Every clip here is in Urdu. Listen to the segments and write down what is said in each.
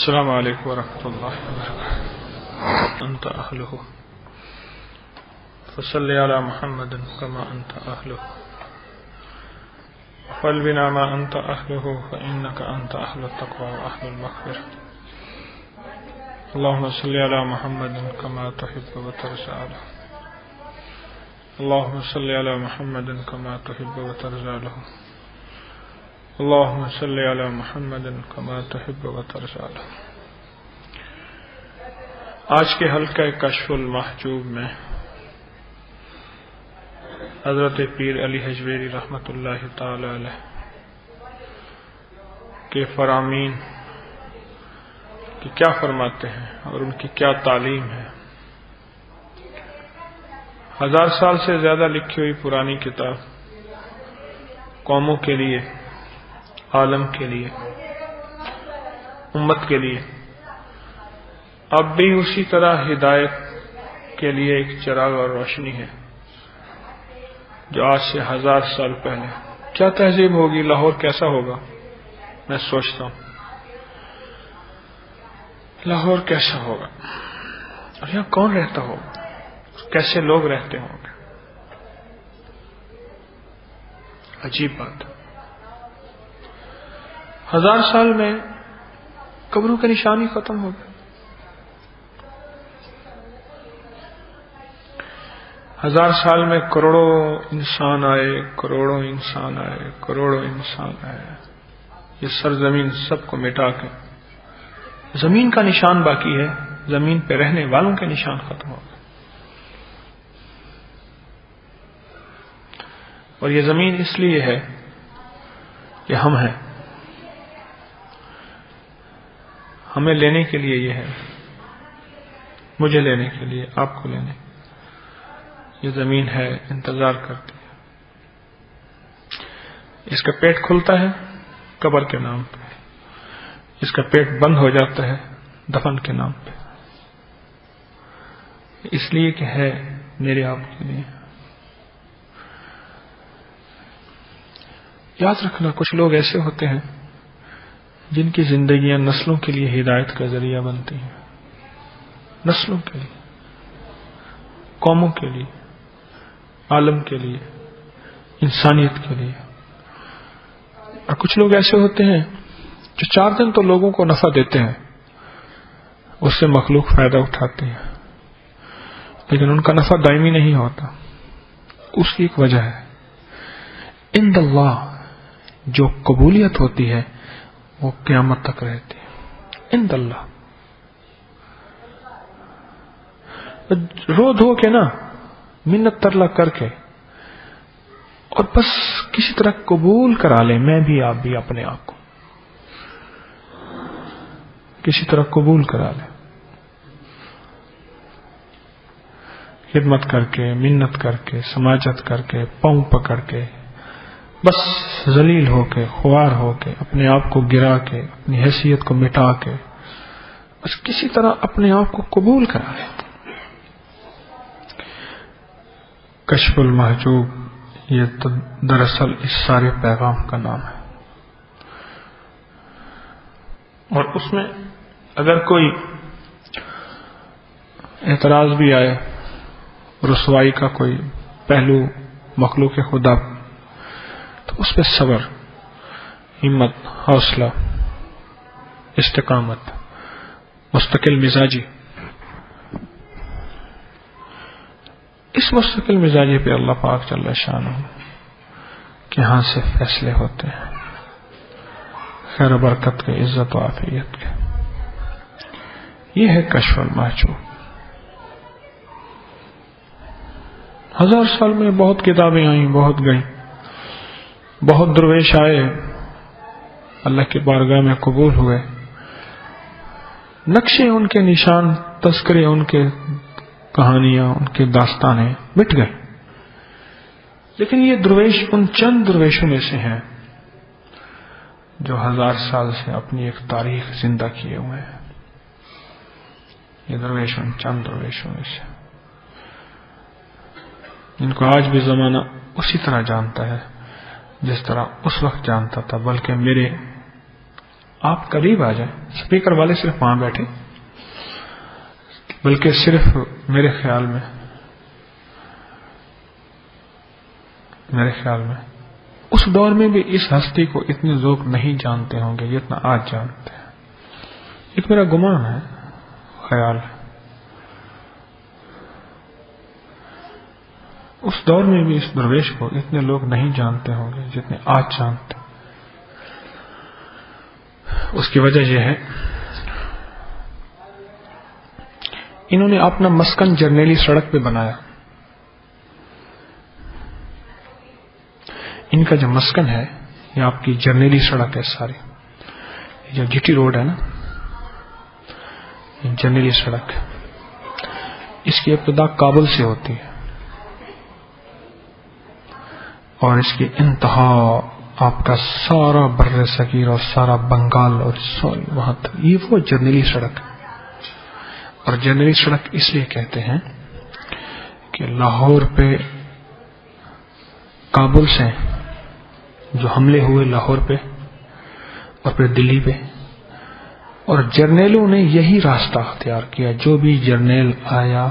السلام علیکم ورحمۃ اللہ وبرکاتہ. انت اہلہ فصلی علی محمد کما انت اہلہ وفعل بنا ما انت اہلہ فانک انت اہل التقوی واہل المغفرہ. اللهم صل علی محمد کما تحب وترضى له. اللهم صل علی محمد کما تحب وترضى له. اللهم صل علی محمد کما تحب وترضى له. آج کے حلقہ کشف المحجوب میں حضرت پیر علی حجویری رحمۃ اللہ تعالی علیہ کے فرامین کہ کیا فرماتے ہیں اور ان کی کیا تعلیم ہے. 1000 سال سے زیادہ لکھی ہوئی پرانی کتاب قوموں کے لیے، عالم کے لیے، امت کے لیے، اب بھی اسی طرح ہدایت کے لیے ایک چراغ اور روشنی ہے جو آج سے 1000 سال پہلے. کیا تہذیب ہوگی، لاہور کیسا ہوگا؟ میں سوچتا ہوں لاہور کیسا ہوگا اور یہاں کون رہتا ہوگا، کیسے لوگ رہتے ہوں گے. عجیب بات. 1000 سال میں قبروں کے نشان ہی ختم ہو گئے. 1000 سال میں کروڑوں انسان آئے، کروڑوں انسان آئے، کروڑوں انسان آئے. یہ سرزمین سب کو مٹا کے زمین کا نشان باقی ہے، زمین پہ رہنے والوں کے نشان ختم ہو گئے. اور یہ زمین اس لیے ہے کہ ہم ہیں، ہمیں لینے کے لیے یہ ہے، مجھے لینے کے لیے، آپ کو لینے. یہ زمین ہے، انتظار کرتی ہے. اس کا پیٹ کھلتا ہے قبر کے نام پہ، اس کا پیٹ بند ہو جاتا ہے دفن کے نام پہ. اس لیے کہ ہے میرے آپ کے لیے. یاد رکھنا کچھ لوگ ایسے ہوتے ہیں جن کی زندگیاں نسلوں کے لیے ہدایت کا ذریعہ بنتی ہیں، نسلوں کے لیے، قوموں کے لیے، عالم کے لیے، انسانیت کے لیے. اور کچھ لوگ ایسے ہوتے ہیں جو 4 دن تو لوگوں کو نفع دیتے ہیں، اس سے مخلوق فائدہ اٹھاتی ہے، لیکن ان کا نفع دائمی نہیں ہوتا. اس کی ایک وجہ ہے، عند اللہ جو قبولیت ہوتی ہے وہ قیامت تک رہتی ہے. عند اللہ رو دھو کے نا، منت ترلا کر کے، اور بس کسی طرح قبول کرا لیں، میں بھی آپ بھی اپنے آپ کو کسی طرح قبول کرا لیں، خدمت کر کے، منت کر کے، سماجت کر کے، پاؤں پکڑ کے، بس ذلیل ہو کے، خوار ہو کے، اپنے آپ کو گرا کے، اپنی حیثیت کو مٹا کے، بس کسی طرح اپنے آپ کو قبول کرا لیں. کشف المحجوب یہ دراصل اس سارے پیغام کا نام ہے. اور اس میں اگر کوئی اعتراض بھی آئے، رسوائی کا کوئی پہلو مخلوق خدا، تو اس پہ صبر، ہمت، حوصلہ، استقامت، مستقل مزاجی. اس مستقل مزاجی پہ اللہ پاک جل شانہ کہ ہاں سے فیصلے ہوتے ہیں، خیر و برکت کے، عزت و عافیت کے. یہ ہے کشف المحجوب. 1000 سال میں بہت کتابیں آئیں، بہت گئیں، بہت درویش آئے، اللہ کی بارگاہ میں قبول ہوئے. نقشے ان کے، نشان، تذکرے ان کے، کہانیاں ان کے، داستانیں مٹ گئے. لیکن یہ درویش ان چند درویشوں میں سے ہیں جو 1000 سال سے اپنی ایک تاریخ زندہ کیے ہوئے ہیں. یہ درویش ان چند درویشوں میں سے، جن کو آج بھی زمانہ اسی طرح جانتا ہے جس طرح اس وقت جانتا تھا، بلکہ میرے آپ قریب آ جائیں. اسپیکر والے صرف وہاں بیٹھے، بلکہ صرف میرے خیال میں اس دور میں بھی اس ہستی کو اتنے ذوق نہیں جانتے ہوں گے جتنا آج جانتے ہیں. ایک میرا گمان ہے، خیال ہے. اس دور میں بھی اس درویش کو اتنے لوگ نہیں جانتے ہوں گے جتنے آج جانتے. اس کی وجہ یہ ہے انہوں نے اپنا مسکن جرنیلی سڑک پہ بنایا. ان کا جو مسکن ہے یہ آپ کی جرنیلی سڑک ہے ساری. جو جی ٹی روڈ ہے نا، یہ جرنیلی سڑک ہے. اس کی ابتدا کابل سے ہوتی ہے اور اس کی انتہا آپ کا سارا بر صغیر اور سارا بنگال اور وہاں تک. یہ وہ جرنیلی سڑک ہے. اور جرنیلی سڑک اس لیے کہتے ہیں کہ لاہور پہ کابل سے جو حملے ہوئے لاہور پہ اور پھر دلی پہ، اور جرنیلوں نے یہی راستہ اختیار کیا. جو بھی جرنیل آیا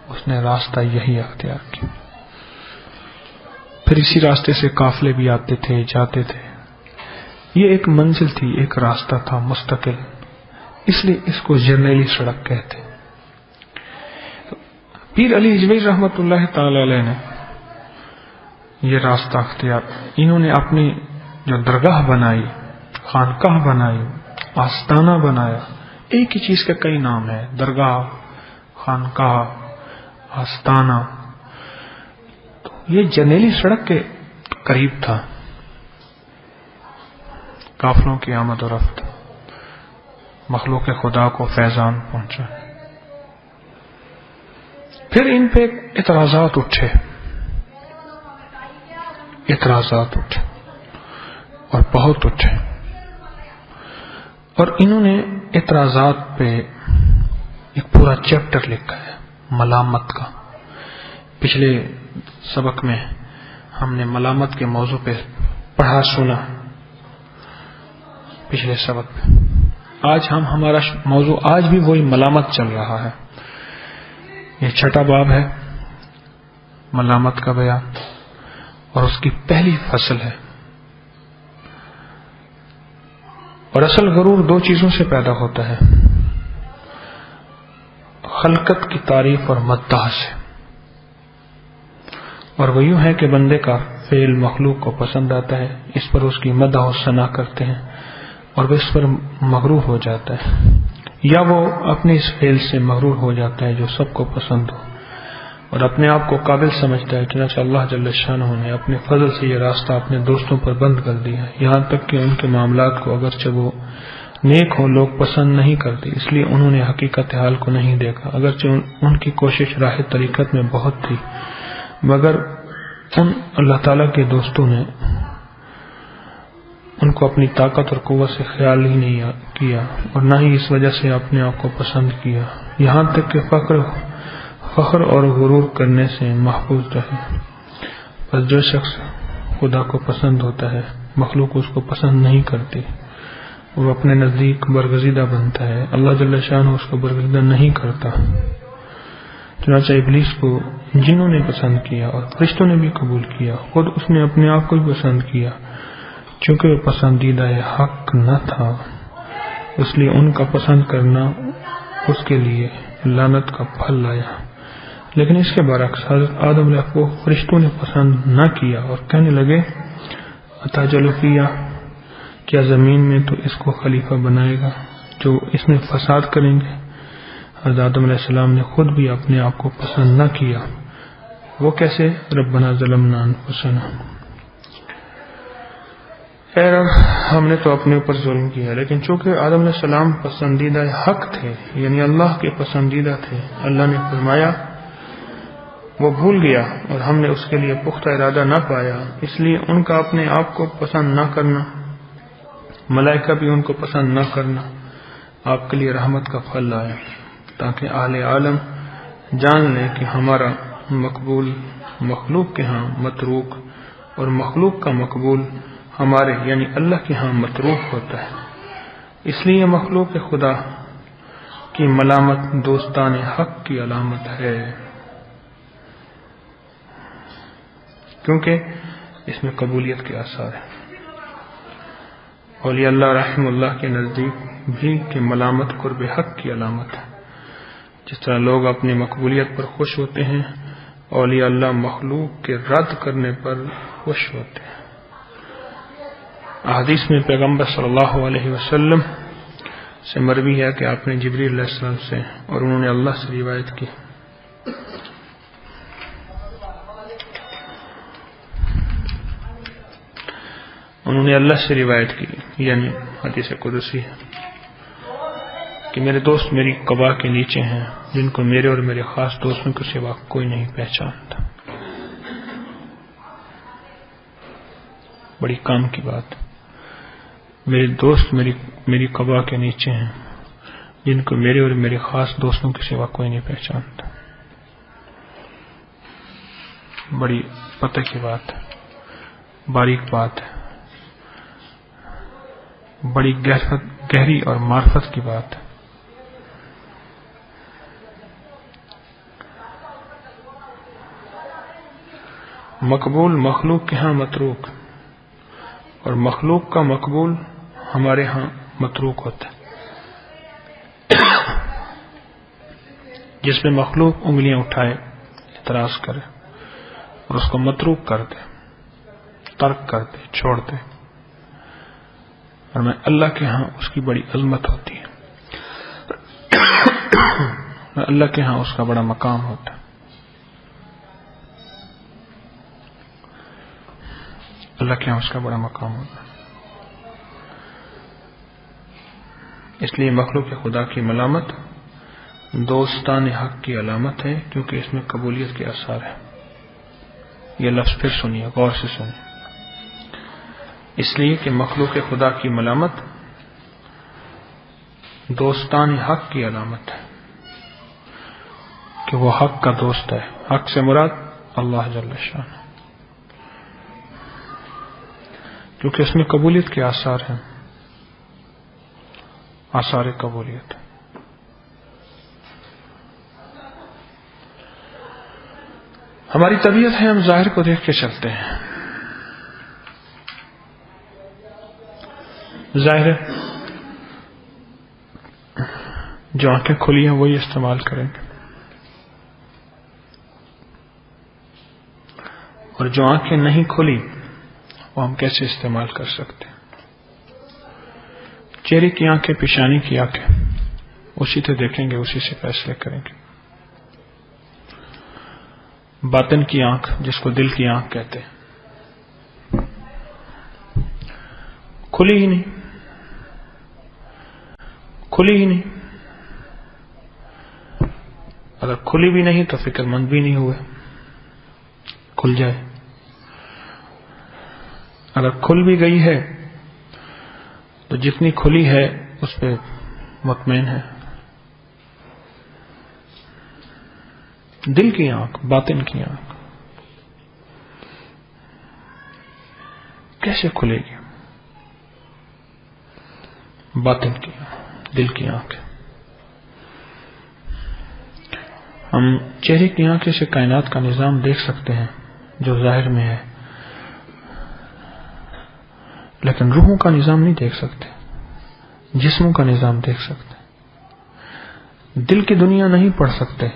اس نے راستہ یہی اختیار کیا. پھر اسی راستے سے قافلے بھی آتے تھے، جاتے تھے. یہ ایک منزل تھی، ایک راستہ تھا مستقل، اس لیے اس کو جرنیلی سڑک کہتے. پیر علی اجمیری رحمت اللہ تعالی علیہ نے یہ راستہ اختیار. انہوں نے اپنی جو درگاہ بنائی، خانقاہ بنائی، آستانہ بنایا. ایک ہی چیز کا کئی نام ہے، درگاہ، خانقاہ، آستانہ. یہ جرنیلی سڑک کے قریب تھا. قافلوں کی آمد و رفت، مخلوق خدا کو فیضان پہنچا. پھر ان پہ اعتراضات اٹھے اور بہت اٹھے. اور انہوں نے اعتراضات پہ ایک پورا چیپٹر لکھا ہے ملامت کا. پچھلے سبق میں ہم نے ملامت کے موضوع پہ پڑھا سنا، پچھلے سبق میں. آج ہمارا موضوع آج بھی وہی ملامت چل رہا ہے. یہ 6واں باب ہے، ملامت کا بیان، اور اس کی پہلی فصل ہے. اور اصل غرور دو چیزوں سے پیدا ہوتا ہے، خلقت کی تعریف اور مداح سے. اور وہ یوں ہے کہ بندے کا فعل مخلوق کو پسند آتا ہے، اس پر اس کی مدح و ثنا کرتے ہیں اور وہ اس پر مغرور ہو جاتا ہے، یا وہ اپنے اس فعل سے مغرور ہو جاتا ہے جو سب کو پسند ہو اور اپنے آپ کو قابل سمجھتا ہے. چنانچہ اللہ جل شانہ نے اپنے فضل سے یہ راستہ اپنے دوستوں پر بند کر دیا، یہاں تک کہ ان کے معاملات کو اگرچہ وہ نیک ہو لوگ پسند نہیں کرتے، اس لیے انہوں نے حقیقت حال کو نہیں دیکھا. اگرچہ ان کی کوشش راہ طریقت میں بہت تھی، مگر ان اللہ تعالیٰ کے دوستوں نے ان کو اپنی طاقت اور قوت سے خیال ہی نہیں کیا اور نہ ہی اس وجہ سے اپنے آپ کو پسند کیا، یہاں تک کہ فخر اور غرور کرنے سے محفوظ رہے. بس جو شخص خدا کو پسند ہوتا ہے، مخلوق اس کو پسند نہیں کرتی، وہ اپنے نزدیک برگزیدہ بنتا ہے. اللہ جل شانہ اس کو برگزیدہ نہیں کرتا. چنانچہ ابلیس کو جنوں نے پسند کیا اور فرشتوں نے بھی قبول کیا، خود اس نے اپنے آپ کو ہی پسند کیا. چونکہ وہ پسندیدہ حق نہ تھا، اس لیے ان کا پسند کرنا اس کے لیے لعنت کا پھل لایا. لیکن اس کے برعکس حضرت آدم علیہ کو فرشتوں نے پسند نہ کیا اور کہنے لگے اتجعل فیہا، کیا زمین میں تو اس کو خلیفہ بنائے گا جو اس میں فساد کریں گے. حضرت آدم علیہ السلام نے خود بھی اپنے آپ کو پسند نہ کیا. وہ کیسے؟ ربنا ظلمنا انفسنا، اے رب ہم نے تو اپنے اوپر ظلم کیا، لیکن چونکہ آدم علیہ السلام پسندیدہ حق تھے، یعنی اللہ کے پسندیدہ تھے، اللہ نے فرمایا وہ بھول گیا اور ہم نے اس کے لیے پختہ ارادہ نہ پایا، اس لیے ان کا اپنے آپ کو پسند نہ کرنا، ملائکہ بھی ان کو پسند نہ کرنا آپ کے لیے رحمت کا پھل لایا، تاکہ اہل عالم جان لیں کہ ہمارا مقبول مخلوق کے ہاں متروک اور مخلوق کا مقبول ہمارے یعنی اللہ کے ہاں متروک ہوتا ہے. اس لیے مخلوق خدا کی ملامت دوستان حق کی علامت ہے، کیونکہ اس میں قبولیت کے آثار ہیں۔ اولیاء اللہ رحمہ اللہ کے نزدیک بھی کہ ملامت قرب حق کی علامت ہے۔ جس طرح لوگ اپنی مقبولیت پر خوش ہوتے ہیں، اولیاء اللہ مخلوق کے رد کرنے پر خوش ہوتے ہیں۔ احادیث میں پیغمبر صلی اللہ علیہ وسلم سے مروی ہے کہ آپ نے جبریل علیہ السلام سے اور انہوں نے اللہ سے روایت کی، یعنی حدیث قدسی ہے کہ میرے دوست میری قبا کے نیچے ہیں، جن کو میرے اور میرے خاص دوستوں کے سوا کوئی نہیں پہچانتا۔ بڑی کام کی بات، میرے دوست میری قبا کے نیچے ہیں، جن کو میرے اور میرے خاص دوستوں کے سوا کوئی نہیں پہچانتا۔ بڑی پتہ کی بات ہے، باریک بات ہے، بڑی گہری اور معرفت کی بات ہے۔ مقبول مخلوق کے ہاں متروک، اور مخلوق کا مقبول ہمارے ہاں متروک ہوتا ہے۔ جس میں مخلوق انگلیاں اٹھائے، اعتراض کرے اور اس کو متروک کر دے، ترک کر دے، چھوڑ دے، اور میں اللہ کے ہاں اس کی بڑی عظمت ہوتی ہے، اللہ کے ہاں اس کا بڑا مقام ہوتا ہے، اللہ کے ہاں اس کا بڑا مقام ہوتا ہے۔ اس لیے مخلوق خدا کی ملامت دوستان حق کی علامت ہے، کیونکہ اس میں قبولیت کے آثار ہیں۔ یہ لفظ پھر سنیے، غور سے سنیے۔ اس لیے کہ مخلوق خدا کی ملامت دوستان حق کی علامت ہے کہ وہ حق کا دوست ہے۔ حق سے مراد اللہ جل شانہ، کیونکہ اس میں قبولیت کے آثار ہیں، آثار قبولیت۔ ہماری طبیعت ہے ہم ظاہر کو دیکھ کے چلتے ہیں، ظاہر ہے جو آنکھیں کھلی ہیں وہی استعمال کریں گے، اور جو آنکھیں نہیں کھلی وہ ہم کیسے استعمال کر سکتے ہیں؟ چہرے کی آنکھیں، پیشانی کی آنکھیں، اسی سے دیکھیں گے، اسی سے فیصلے کریں گے۔ باطن کی آنکھ، جس کو دل کی آنکھ کہتے ہیں، کھلی ہی نہیں، کھلی ہی نہیں۔ اگر کھلی بھی نہیں تو فکر مند بھی نہیں ہوئے، کھل جائے۔ اگر کھل بھی گئی ہے تو جتنی کھلی ہے اس پہ مطمئن ہے۔ دل کی آنکھ، باطن کی آنکھ کیسے کھلے گی؟ باطن کی آنکھ، دل کی آنکھ۔ ہم چہرے کی آنکھیں سے کائنات کا نظام دیکھ سکتے ہیں جو ظاہر میں ہے، لیکن روحوں کا نظام نہیں دیکھ سکتے، جسموں کا نظام دیکھ سکتے، دل کی دنیا نہیں پڑھ سکتے،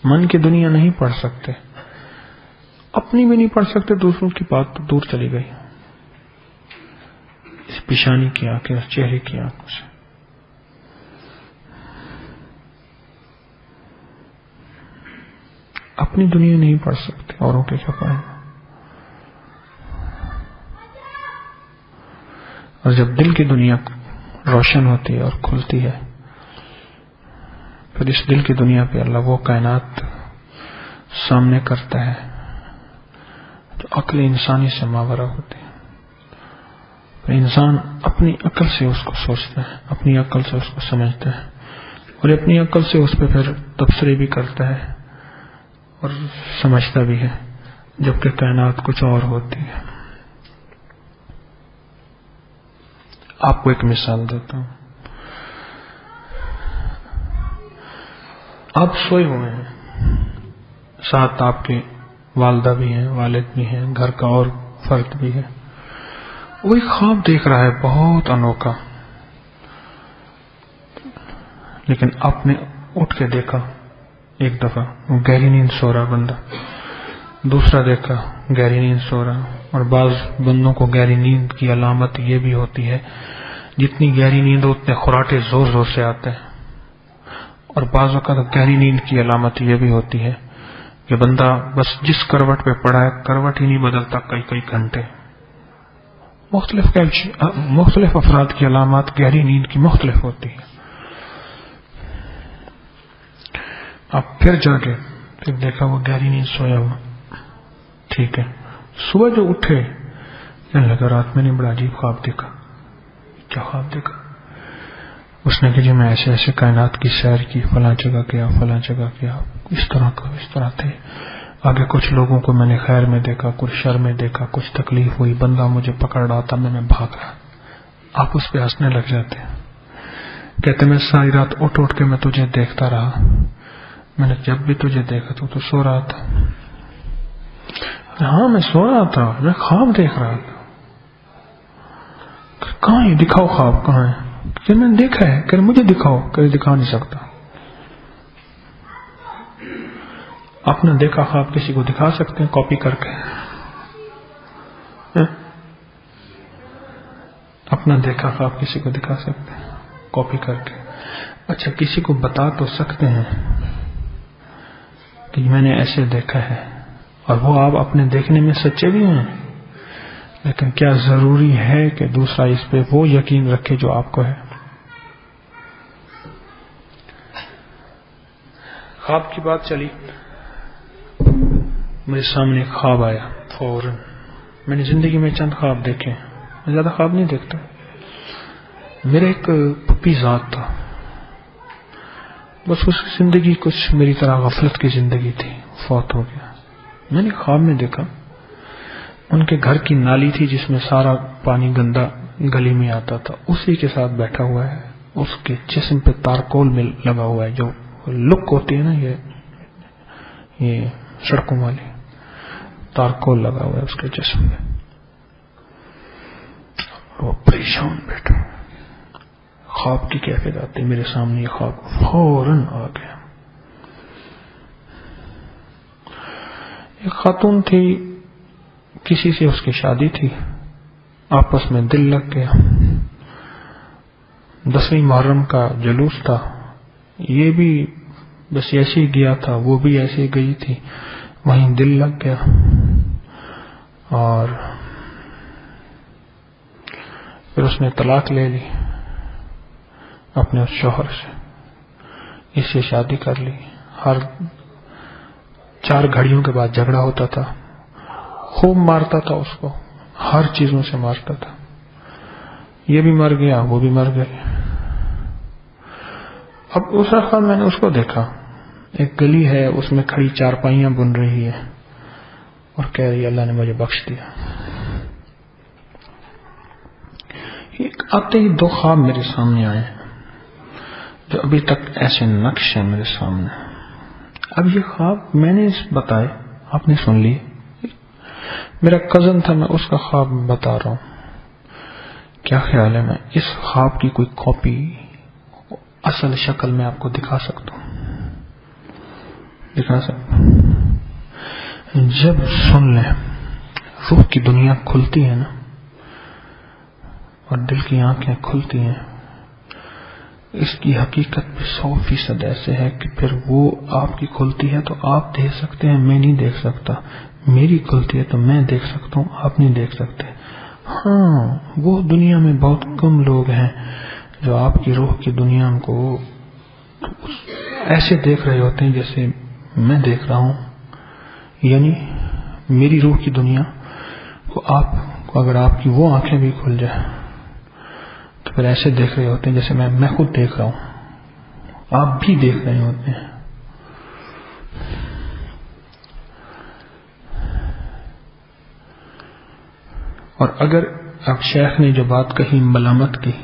من کی دنیا نہیں پڑھ سکتے، اپنی بھی نہیں پڑھ سکتے، دوسروں کی بات تو دور چلی گئی۔ اس پیشانی کی آنکھیں، اس چہرے کی آنکھوں سے اپنی دنیا نہیں پڑھ سکتے، اوروں کے کیا پڑھیں؟ اور جب دل کی دنیا روشن ہوتی ہے اور کھلتی ہے، پھر اس دل کی دنیا پہ اللہ وہ کائنات سامنے کرتا ہے جو عقل انسانی سے ماورا ہوتی ہے۔ پھر انسان اپنی عقل سے اس کو سوچتا ہے، اپنی عقل سے اس کو سمجھتا ہے، اور اپنی عقل سے اس پہ پھر تبصرے بھی کرتا ہے اور سمجھتا بھی ہے، جبکہ کائنات کچھ اور ہوتی ہے۔ آپ کو ایک مثال دیتا ہوں. آپ سوئے ہوئے ہیں، ساتھ آپ کے والدہ بھی ہیں، والد بھی ہیں، گھر کا اور فرد بھی ہے. وہ ایک خواب دیکھ رہا ہے بہت انوکھا، لیکن آپ نے اٹھ کے دیکھا ایک دفعہ وہ گہری نیند سو رہا بندہ، دوسرا دیکھا گہری نیند سو رہا. اور بعض بندوں کو گہری نیند کی علامت یہ بھی ہوتی ہے جتنی گہری نیند ہو اتنے خراٹے زور زور سے آتے ہیں. اور بعض وقت گہری نیند کی علامت یہ بھی ہوتی ہے کہ بندہ بس جس کروٹ پہ پڑا ہے کروٹ ہی نہیں بدلتا کئی کئی گھنٹے. مختلف افراد کی علامات گہری نیند کی مختلف ہوتی ہے. آپ پھر جاگے، پھر دیکھا وہ گہری نیند سویا ہوا. ٹھیک ہے، صبح جو اٹھے کہنے لگا رات میں نے بڑا عجیب خواب دیکھا. کیا خواب دیکھا؟ اس نے کہ جی میں ایسے ایسے کائنات کی سیر کی، فلاں جگہ گیا، فلاں جگہ گیا، اس طرح تھے. آگے کچھ لوگوں کو میں نے خیر میں دیکھا، کچھ شر میں دیکھا، کچھ تکلیف ہوئی، بندہ مجھے پکڑ رہا تھا، میں بھاگ رہا. آپ اس پہ ہنسنے لگ جاتے ہیں. کہتے میں ساری رات اٹھ کے میں تجھے دیکھتا رہا، میں نے جب بھی تجھے دیکھا تو سو رہا تھا. ہاں میں سو رہا تھا، میں خواب دیکھ رہا تھا. کہاں ہے؟ دکھاؤ خواب کہاں ہے؟ کہ میں نے دیکھا ہے. کہ مجھے دکھاؤ. کہ دکھا نہیں سکتا. اپنا دیکھا خواب کسی کو دکھا سکتے ہیں کاپی کر کے؟ اپنا دیکھا خواب کسی کو دکھا سکتے ہیں کاپی کر کے؟ اچھا کسی کو بتا تو سکتے ہیں کہ میں نے ایسے دیکھا ہے، اور وہ آپ اپنے دیکھنے میں سچے بھی ہیں، لیکن کیا ضروری ہے کہ دوسرا اس پہ وہ یقین رکھے جو آپ کو ہے؟ خواب کی بات چلی، میرے سامنے ایک خواب آیا فوراً. میں نے زندگی میں چند خواب دیکھے، میں زیادہ خواب نہیں دیکھتا. میرا ایک پپی ذات تھا، بس اس کی زندگی کچھ میری طرح غفلت کی زندگی تھی، فوت ہو گیا. میں نے خواب میں دیکھا ان کے گھر کی نالی تھی جس میں سارا پانی گندا گلی میں آتا تھا، اسی کے ساتھ بیٹھا ہوا ہے. اس کے جسم پہ تارکول میں لگا ہوا ہے، جو لک ہوتی ہے نا یہ سڑکوں والی، تارکول لگا ہوا ہے اس کے جسم میں. وہ پریشان بیٹھا. خواب کی کیفیت آتی میرے سامنے، یہ خواب فوراً آ گیا. ایک خاتون تھی، کسی سے اس کی شادی تھی، آپس میں دل لگ گیا. 10ویں محرم کا جلوس تھا، یہ بھی بس ایسے ہی گیا تھا، وہ بھی ایسے ہی گئی تھی، وہیں دل لگ گیا. اور پھر اس نے طلاق لے لی اپنے اس شوہر سے، اس سے شادی کر لی. ہر 4 گھڑیوں کے بعد جھگڑا ہوتا تھا، خوب مارتا تھا اس کو، ہر چیزوں سے مارتا تھا. یہ بھی مر گیا، وہ بھی مر گئی. اب اس وقت میں نے اس کو دیکھا، ایک گلی ہے اس میں کھڑی چارپائیاں بن رہی ہے اور کہہ رہی اللہ نے مجھے بخش دیا. آتے ہی 2 خواب میرے سامنے آئے جو ابھی تک ایسے نقش ہیں میرے سامنے. اب یہ خواب میں نے بتائے، آپ نے سن لی. میرا کزن تھا، میں اس کا خواب بتا رہا ہوں. کیا خیال ہے میں اس خواب کی کوئی کاپی اصل شکل میں آپ کو دکھا سکتا ہوں؟ دکھا سکتا ہوں. جب سن لیں روح کی دنیا کھلتی ہے نا، اور دل کی آنکھیں کھلتی ہیں، اس کی حقیقت بھی 100% ایسے ہے کہ پھر وہ آپ کی کھلتی ہے تو آپ دیکھ سکتے ہیں، میں نہیں دیکھ سکتا. میری کھلتی ہے تو میں دیکھ سکتا ہوں، آپ نہیں دیکھ سکتے. ہاں وہ دنیا میں بہت کم لوگ ہیں جو آپ کی روح کی دنیا کو ایسے دیکھ رہے ہوتے ہیں جیسے میں دیکھ رہا ہوں. یعنی میری روح کی دنیا کو آپ کو اگر آپ کی وہ آنکھیں بھی کھل جائیں تو پھر ایسے دیکھ رہے ہوتے ہیں جیسے میں خود دیکھ رہا ہوں، آپ بھی دیکھ رہے ہوتے ہیں. اور اگر اب شیخ نے جو بات کہی ملامت کی،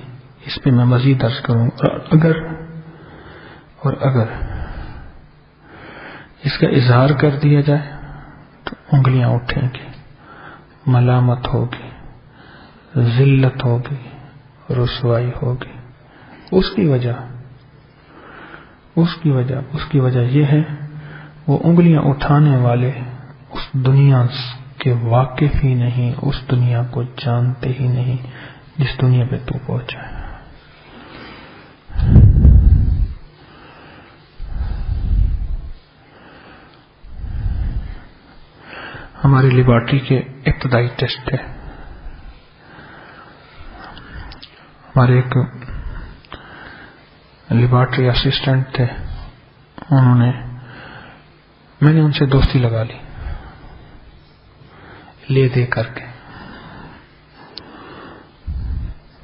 اس پہ میں مزید عرض کروں، اور اگر اس کا اظہار کر دیا جائے تو انگلیاں اٹھیں گی، ملامت ہوگی، ذلت ہوگی، رسوائی ہوگی۔ اس کی وجہ یہ ہے وہ انگلیاں اٹھانے والے اس دنیا کے واقف ہی نہیں، اس دنیا کو جانتے ہی نہیں جس دنیا پہ تو پہنچا ہے۔ ہماری لیبارٹری کے ابتدائی ٹیسٹ ہے، ہمارے ایک لیبارٹری اسسٹنٹ تھے، میں نے ان سے دوستی لگا لی لے دے کر کے،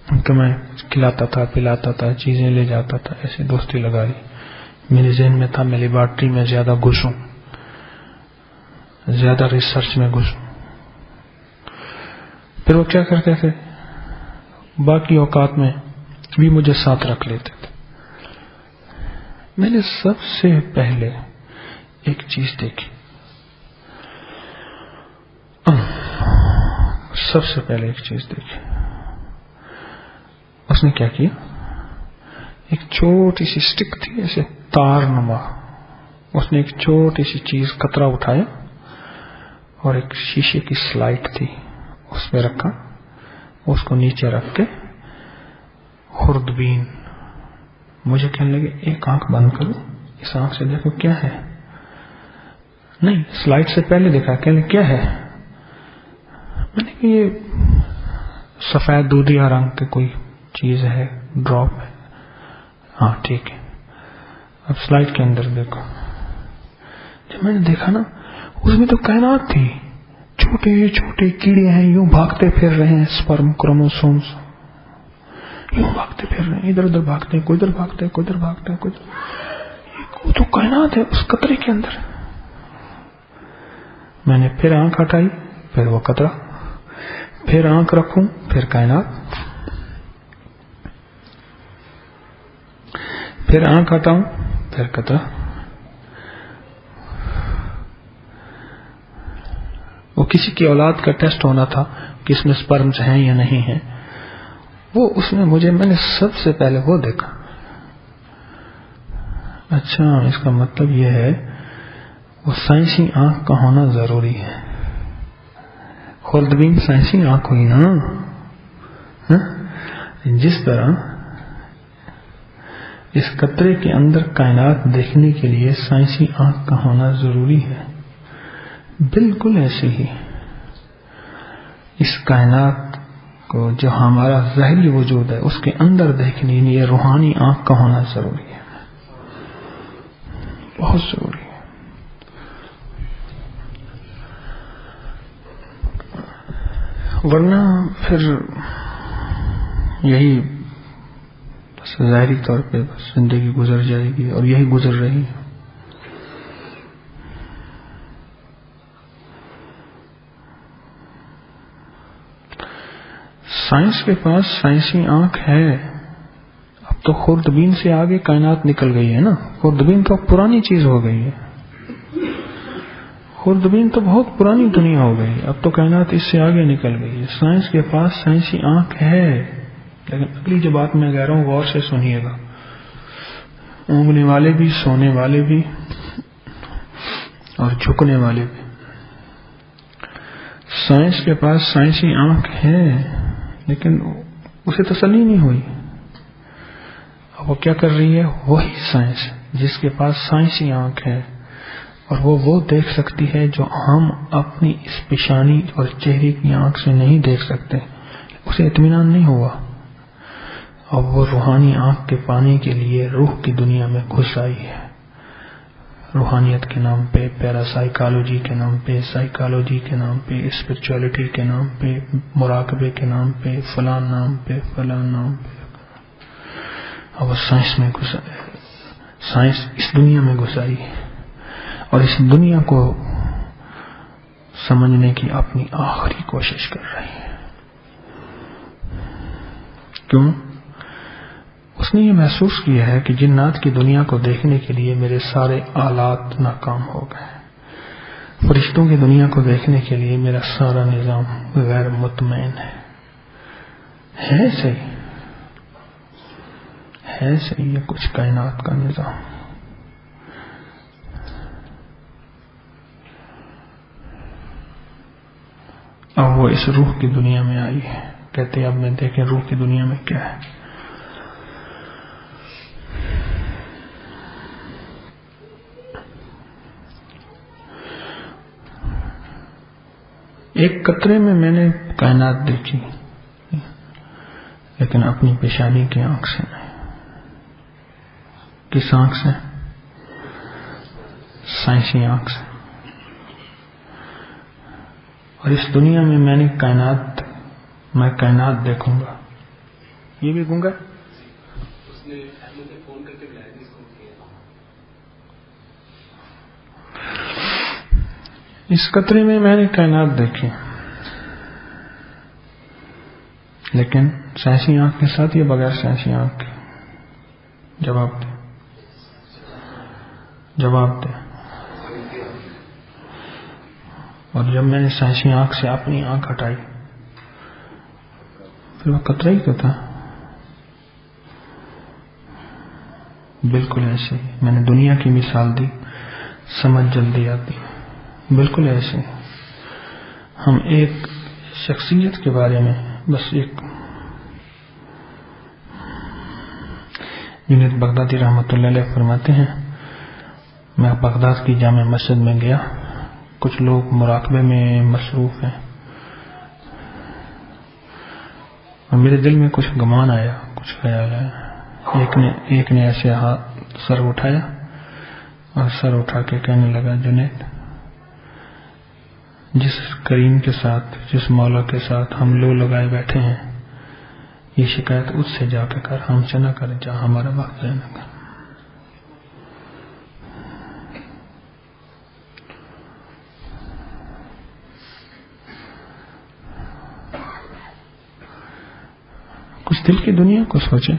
ان کو میں کھلاتا تھا، پلاتا تھا، چیزیں لے جاتا تھا، ایسے دوستی لگا لی۔ میرے ذہن میں تھا میں لیبارٹری میں زیادہ گھسوں، زیادہ ریسرچ میں گھسوں۔ پھر وہ کیا کرتے تھے، باقی اوقات میں بھی مجھے ساتھ رکھ لیتے تھے۔ میں نے سب سے پہلے ایک چیز دیکھی، اس نے کیا کیا، ایک چھوٹی سی سٹک تھی ایسے تار نما، اس نے ایک چھوٹی سی چیز قطرہ اٹھایا اور ایک شیشے کی سلائٹ تھی اس پہ رکھا، اس کو نیچے رکھ کے خوردبین مجھے کہنے لگے ایک آنکھ بند کرو، اس آنکھ سے دیکھو کیا ہے۔ نہیں، سلائڈ سے پہلے دیکھا، کہنے کیا ہے، میں نے کہا یہ سفید دودھیا رنگ کی کوئی چیز ہے، ڈراپ ہے۔ ہاں ٹھیک ہے، اب سلائڈ کے اندر دیکھو۔ جب میں نے دیکھا نا، اس میں تو کائنات تھی، چھوٹے چھوٹے کیڑے ہیں، یوں بھاگتے پھر رہے ہیں، سپرم کروموسومز یوں بھاگتے پھر رہے ہیں، ادھر ادھر بھاگتے ہیں، کوئی ادھر بھاگتا ہے، کوئی ادھر بھاگتا ہے، کوئی وہ تو کائنات ہے اس قطرے کے اندر۔ میں نے پھر آنکھ ہٹائی، پھر وہ قطرہ، پھر آنکھ رکھوں، پھر کائنات، پھر آنکھ ہٹاؤں، پھر قطرہ۔ وہ کسی کی اولاد کا ٹیسٹ ہونا تھا کہ اس میں سپرمز ہیں یا نہیں ہیں، وہ اس میں میں نے سب سے پہلے وہ دیکھا۔ اچھا، اس کا مطلب یہ ہے وہ سائنسی آنکھ کا ہونا ضروری ہے۔ خوردبین سائنسی آنکھ ہوئی نا، جس طرح اس قطرے کے اندر کائنات دیکھنے کے لیے سائنسی آنکھ کا ہونا ضروری ہے، بالکل ایسے ہی اس کائنات کو جو ہمارا ظاہری وجود ہے اس کے اندر دیکھنے لیے روحانی آنکھ کا ہونا ضروری ہے، بہت ضروری ہے۔ ورنہ پھر یہی بس ظاہری طور پہ بس زندگی گزر جائے گی، اور یہی گزر رہی ہے۔ سائنس کے پاس سائنسی آنکھ ہے، اب تو خوردبین سے آگے کائنات نکل گئی ہے نا، خوردبین تو پرانی چیز ہو گئی ہے، خوردبین تو بہت پرانی دنیا ہو گئی، اب تو کائنات اس سے آگے نکل گئی ہے۔ سائنس کے پاس سائنسی آنکھ ہے، لیکن اگلی جو بات میں کہہ رہا ہوں غور سے سنیے گا، اونگنے والے بھی، سونے والے بھی اور جھکنے والے بھی۔ سائنس کے پاس سائنسی آنکھ ہے لیکن اسے تسلی نہیں ہوئی، اب وہ کیا کر رہی ہے، وہی سائنس جس کے پاس سائنسی آنکھ ہے اور وہ دیکھ سکتی ہے جو ہم اپنی اس پیشانی اور چہرے کی آنکھ سے نہیں دیکھ سکتے، اسے اطمینان نہیں ہوا، اب وہ روحانی آنکھ کے پانے کے لیے روح کی دنیا میں گھس آئی ہے، روحانیت کے نام پہ، پیرا سائیکالوجی کے نام پہ، سائیکالوجی کے نام پہ، اسپرچولیٹی کے نام پہ، مراقبے کے نام پہ، فلان نام پہ، فلان نام پہ، اب وہ سائنس میں گھس آئی، سائنس اس دنیا میں گھس آئی اور اس دنیا کو سمجھنے کی اپنی آخری کوشش کر رہی ہے۔ کیوں؟ اس نے یہ محسوس کیا ہے کہ جنات کی دنیا کو دیکھنے کے لیے میرے سارے آلات ناکام ہو گئے، فرشتوں کی دنیا کو دیکھنے کے لیے میرا سارا نظام غیر مطمئن ہے صحیح یہ کچھ کائنات کا نظام۔ اب وہ اس روح کی دنیا میں آئی ہے، کہتے ہیں اب میں دیکھیں روح کی دنیا میں کیا ہے۔ ایک قطرے میں نے کائنات دیکھی، لیکن اپنی پیشانی کی آنکھ سے نہیں۔ کس آنکھ سے؟ سائنسی آنکھ سے۔ اور اس دنیا میں میں کائنات دیکھوں گا، یہ بھی گونگا۔ اس قطرے میں نے کائنات دیکھی، لیکن سائنسی آنکھ کے ساتھ یا بغیر سائنسی آنکھ کے؟ جواب دے۔ اور جب میں نے سائنسی آنکھ سے اپنی آنکھ ہٹائی پھر وہ قطرہ ہی تو تھا۔ بالکل ایسے میں نے دنیا کی مثال دی، سمجھ جلدی آتی۔ بالکل ایسے ہم ایک شخصیت کے بارے میں بس ایک جنید بغدادی رحمۃ اللہ علیہ فرماتے ہیں، میں بغداد کی جامع مسجد میں گیا، کچھ لوگ مراقبے میں مصروف ہیں اور میرے دل میں کچھ گمان آیا، کچھ خیال آیا۔ ایک نے ایسے سر اٹھایا اور سر اٹھا کے کہنے لگا، جنید، جس کریم کے ساتھ، جس مولا کے ساتھ ہم لو لگائے بیٹھے ہیں، یہ شکایت اس سے جا کے کر، ہم سے نہ کرے، جہاں ہمارا وقت ضائع نہ کر۔ کچھ دل کی دنیا کو سوچیں۔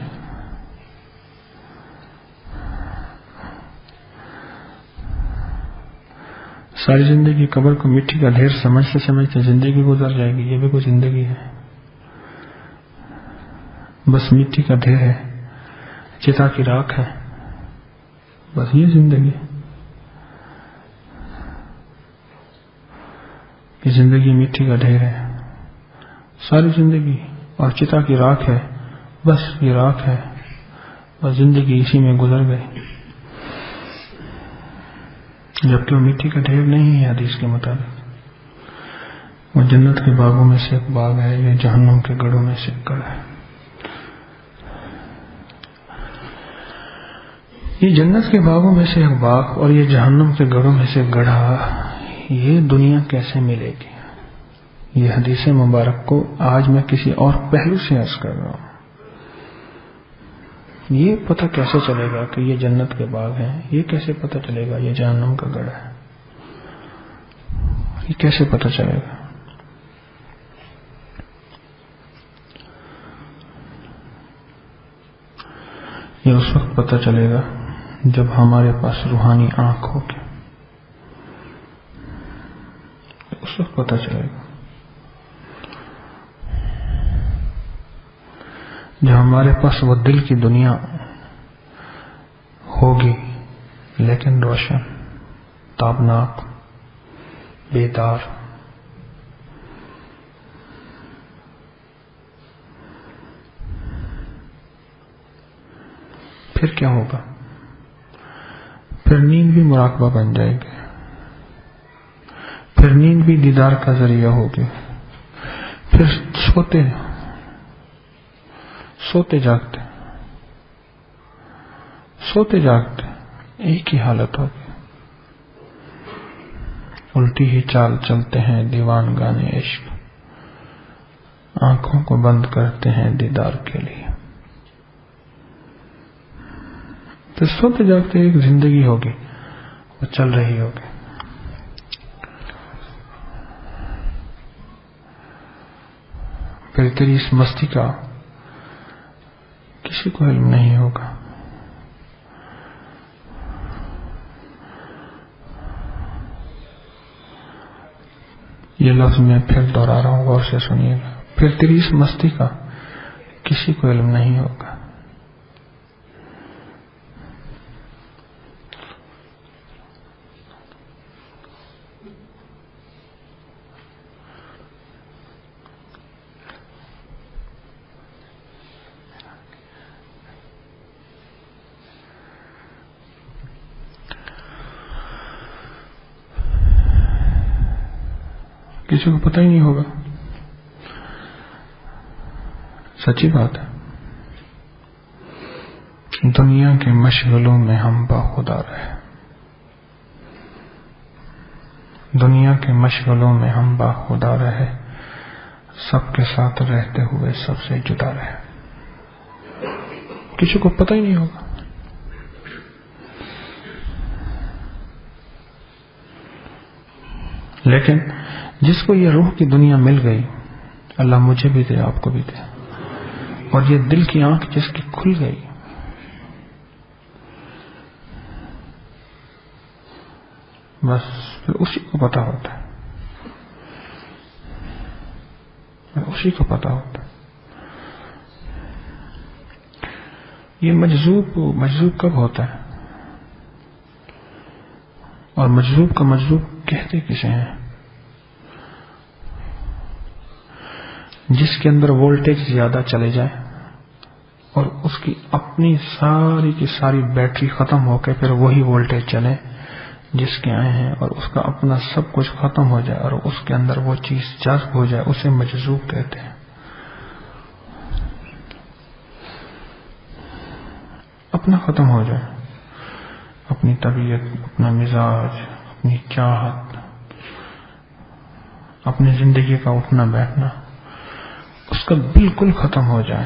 ساری زندگی قبر کو مٹی کا ڈھیر سمجھتے سمجھتے زندگی گزر جائے گی، یہ بھی کوئی زندگی ہے؟ بس مٹی کا ڈھیر ہے، چتا کی راکھ ہے، بس یہ زندگی کہ زندگی مٹی کا ڈھیر ہے، ساری زندگی اور چتا کی راکھ ہے، بس یہ راکھ ہے، بس زندگی اسی میں گزر گئی، جبکہ وہ مٹی کا ڈھیر نہیں ہے۔ حدیث کے مطابق وہ جنت کے باغوں میں سے ایک باغ ہے، یہ جہنم کے گڑھوں میں سے ایک گڑھ ہے۔ یہ جنت کے باغوں میں سے ایک باغ اور یہ جہنم کے گڑھوں میں سے گڑھا، یہ دنیا کیسے ملے گی؟ یہ حدیث مبارک کو آج میں کسی اور پہلو سے عرض کر رہا ہوں۔ یہ پتہ کیسے چلے گا کہ یہ جنت کے باغ ہیں؟ یہ کیسے پتہ چلے گا یہ جہنم کا گڑھ ہے؟ یہ کیسے پتہ چلے گا؟ یہ اس وقت پتہ چلے گا جب ہمارے پاس روحانی آنکھ ہوگی، اس وقت پتہ چلے گا جب ہمارے پاس وہ دل کی دنیا ہوگی، لیکن روشن، تابناک، بیدار۔ پھر کیا ہوگا؟ پھر نیند بھی مراقبہ بن جائے گی، پھر نیند بھی دیدار کا ذریعہ ہوگی، پھر سوتے جاگتے ایک ہی حالت ہوگی، الٹی ہی چال چلتے ہیں دیوان گانے عشق، آنکھوں کو بند کرتے ہیں دیدار کے لیے۔ تو سوتے جاگتے ایک زندگی ہوگی، وہ چل رہی ہوگی۔ پھر تیری اس مستی کا کسی کو علم نہیں ہوگا. یہ لفظ میں پھر دوہرا رہا ہوں، غور سے سنیے گا. پھر تیری اس مستی کا کسی کو علم نہیں ہوگا. کسی کو پتہ ہی نہیں ہوگا. سچی بات ہے. دنیا کے مشغلوں میں ہم باخدا رہے. دنیا کے مشغلوں میں ہم باخدا رہے. سب کے ساتھ رہتے ہوئے سب سے جدا رہے. کسی کو پتہ ہی نہیں ہوگا. لیکن جس کو یہ روح کی دنیا مل گئی، اللہ مجھے بھی دے، آپ کو بھی دے، اور یہ دل کی آنکھ جس کی کھل گئی، بس پھر اسی کو پتا ہوتا ہے. اسی کو پتا ہوتا ہے. یہ مجذوب کب ہوتا ہے؟ اور مجذوب کا مجذوب کہتے کسے ہیں؟ جس کے اندر وولٹیج زیادہ چلے جائے اور اس کی اپنی ساری کی ساری بیٹری ختم ہو کے پھر وہی وولٹیج چلے جس کے آئے ہیں، اور اس کا اپنا سب کچھ ختم ہو جائے اور اس کے اندر وہ چیز جذب ہو جائے، اسے مجذوب کہتے ہیں. اپنا ختم ہو جائے، اپنی طبیعت، اپنا مزاج، اپنی چاہت، اپنی زندگی کا اٹھنا بیٹھنا اس کا بالکل ختم ہو جائے.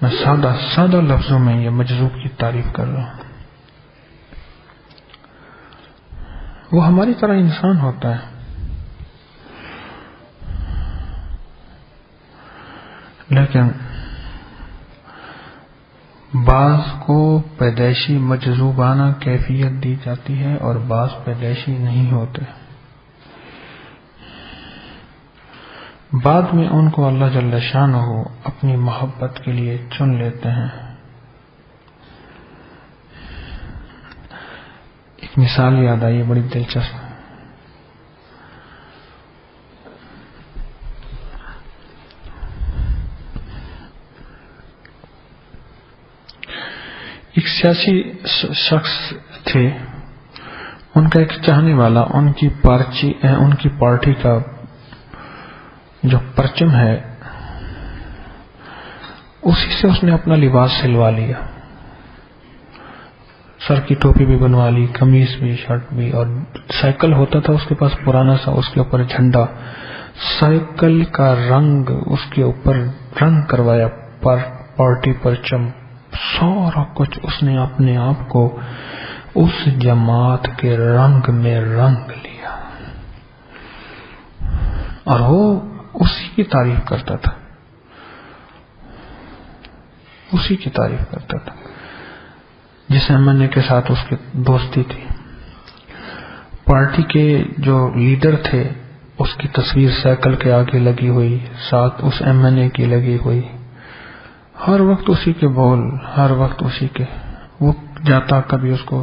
میں سادہ لفظوں میں یہ مجذوب کی تعریف کر رہا ہوں. وہ ہماری طرح انسان ہوتا ہے، لیکن بعض کو پیدائشی مجذوبانہ کیفیت دی جاتی ہے اور بعض پیدائشی نہیں ہوتے. بعد میں ان کو اللہ جل شانہ اپنی محبت کے لیے چن لیتے ہیں. ایک مثال یاد آئی بڑی دلچسپ. ایک سیاسی شخص تھے، ان کا ایک چاہنے والا ان کی پارٹی کا جو پرچم ہے اسی سے اس نے اپنا لباس سلوا لیا. سر کی ٹوپی بھی بنوا لی، قمیص بھی، شرٹ بھی، اور سائیکل ہوتا تھا اس کے پاس پرانا سا، اس کے اوپر جھنڈا، سائیکل کا رنگ اس کے اوپر رنگ کروایا، پارٹی پرچم، سارا کچھ اس نے اپنے آپ کو اس جماعت کے رنگ میں رنگ لیا، اور وہ اسی کی تعریف کرتا تھا. اسی کی تعریف کرتا تھا جس ایم کے ساتھ اس کی دوستی تھی. پارٹی کے جو لیڈر تھے اس کی تصویر سائیکل کے آگے لگی ہوئی، ساتھ اس ایم کی لگی ہوئی، ہر وقت اسی کے بول، ہر وقت اسی کے. وہ جاتا کبھی اس کو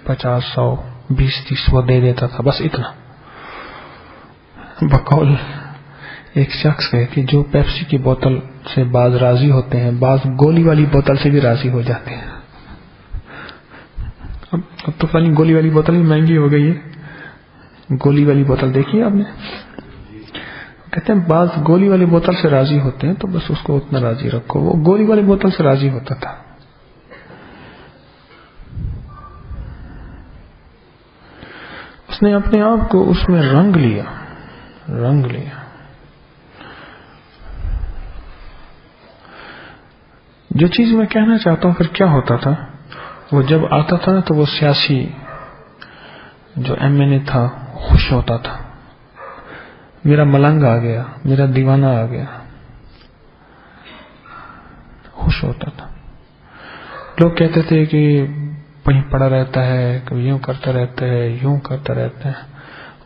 50، 100، 20، 30 وہ دے دیتا تھا، بس اتنا. بقول ایک شخص ہے کہ جو پیپسی کی بوتل سے بعض راضی ہوتے ہیں، بعض گولی والی بوتل سے بھی راضی ہو جاتے ہیں. اب تو پتہ نہیں گولی والی بوتل بھی مہنگی ہو گئی ہے. گولی والی بوتل دیکھی آپ نے؟ کہتے ہیں بعض گولی والی بوتل سے راضی ہوتے ہیں تو بس اس کو اتنا راضی رکھو. وہ گولی والی بوتل سے راضی ہوتا تھا. اس نے اپنے آپ کو اس میں رنگ لیا. جو چیز میں کہنا چاہتا ہوں، پھر کیا ہوتا تھا، وہ جب آتا تھا نا تو وہ سیاسی جو ایم تھا خوش ہوتا تھا، میرا ملنگ آ گیا، میرا دیوانہ آ گیا. خوش ہوتا تھا. لوگ کہتے تھے کہ وہیں پڑا رہتا ہے, کبھی یوں کرتا رہتا ہے, یوں کرتا رہتا ہے,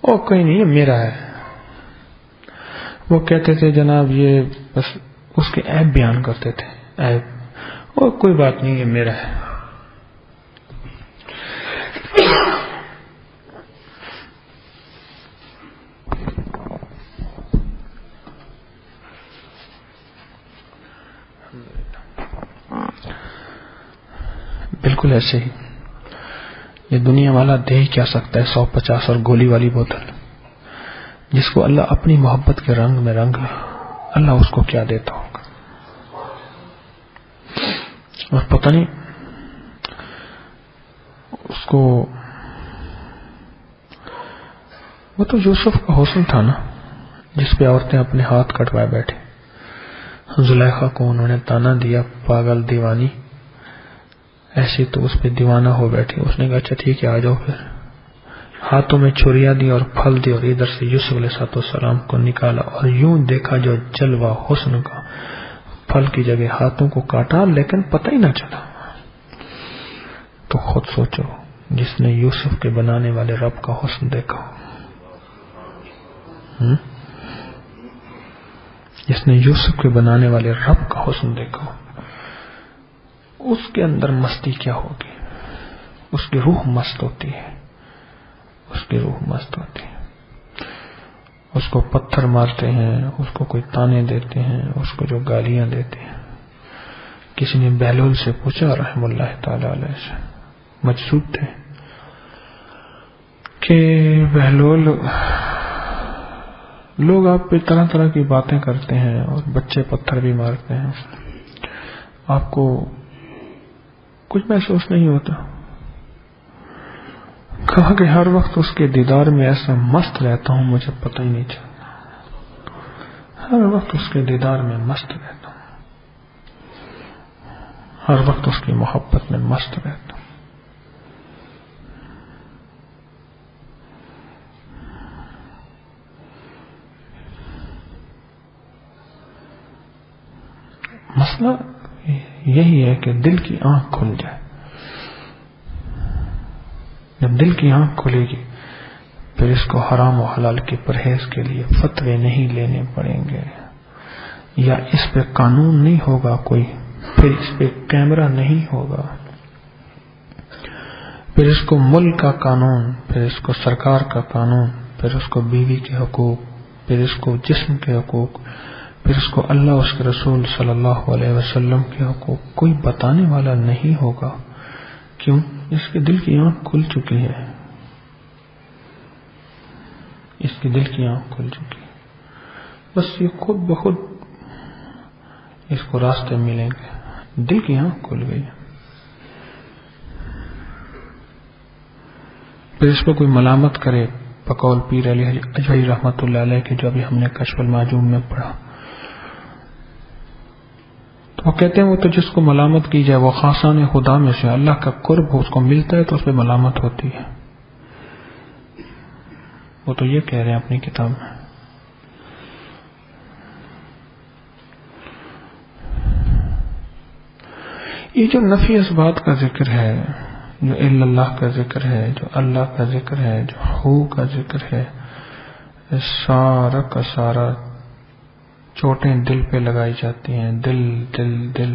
او کوئی نہیں یہ میرا ہے. وہ کہتے تھے جناب یہ بس اس کے عیب بیان کرتے تھے, عیب, او کوئی بات نہیں یہ میرا ہے. بالکل ایسے ہی یہ دنیا والا دے ہی کیا سکتا ہے 150 اور گولی والی بوتل. جس کو اللہ اپنی محبت کے رنگ میں رنگ لے, اللہ اس کو کیا دیتا ہوگا. اور پتہ نہیں اس کو, وہ تو یوسف کا حسن تھا نا جس پہ عورتیں اپنے ہاتھ کٹوائے بیٹھے. زلیخا کو انہوں نے تانا دیا پاگل دیوانی, ایسی تو اس پہ دیوانہ ہو بیٹھی. اس نے کہا اچھا ٹھیک ہے آ جاؤ. پھر ہاتھوں میں چھریاں دی اور پھل دی اور ادھر سے یوسف علیہ السلام کو نکالا اور یوں دیکھا جو جلوہ حسن کا, پھل کی جگہ ہاتھوں کو کاٹا لیکن پتہ ہی نہ چلا. تو خود سوچو جس نے یوسف کے بنانے والے رب کا حسن دیکھا, جس نے یوسف کے بنانے والے رب کا حسن دیکھا, اس کے اندر مستی کیا ہوگی. اس کی روح مست ہوتی ہے, اس کی روح مست ہوتی ہے. اس کو پتھر مارتے ہیں, اس کو کوئی تانے دیتے ہیں, اس کو جو گالیاں دیتے ہیں. کسی نے بہلول سے پوچھا رحم اللہ تعالی علیہ سے, مجذوب تھے, کہ بہلول لوگ آپ پہ طرح طرح کی باتیں کرتے ہیں اور بچے پتھر بھی مارتے ہیں, آپ کو کچھ محسوس نہیں ہوتا؟ کہا کہ ہر وقت اس کے دیدار میں ایسا مست رہتا ہوں مجھے پتہ ہی نہیں چلتا. ہر وقت اس کے دیدار میں مست رہتا ہوں, ہر وقت اس کی محبت میں مست رہتا ہوں. مسئلہ یہی ہے کہ دل کی آنکھ کھل جائے. جب دل کی آنکھ کھلے گی پھر اس کو حرام و حلال کے پرہیز کے لیے فتوے نہیں لینے پڑیں گے, یا اس پہ قانون نہیں ہوگا کوئی, پھر اس پہ کیمرہ نہیں ہوگا, پھر اس کو ملک کا قانون, پھر اس کو سرکار کا قانون, پھر اس کو بیوی کے حقوق, پھر اس کو جسم کے حقوق, پھر اس کو اللہ اس کے رسول صلی اللہ علیہ وسلم کے حقوق کوئی بتانے والا نہیں ہوگا. کیوں؟ اس کے دل کی آنکھ کھل چکی ہے, اس کی دل کی آنکھ کھل چکی ہے. بس یہ خود بخود اس کو راستے ملیں گے. دل کی آنکھ کھل گئی. پھر اس کو کوئی ملامت کرے بقول پیر علی اجوئی رحمۃ اللہ علیہ کے, جو ابھی ہم نے کشف المعجوم میں پڑھا, وہ کہتے ہیں وہ تو جس کو ملامت کی جائے وہ خاصان خدا میں سے اللہ کا قرب ہو, اس کو ملتا ہے تو اس پہ ملامت ہوتی ہے. وہ تو یہ کہہ رہے ہیں اپنی کتاب میں. یہ جو نفی اس بات کا ذکر ہے, جو اللہ کا ذکر ہے, جو اللہ کا ذکر ہے, جو ہو کا ذکر ہے, سارا کا سارا چوٹیں دل پہ لگائی جاتی ہیں. دل دل دل.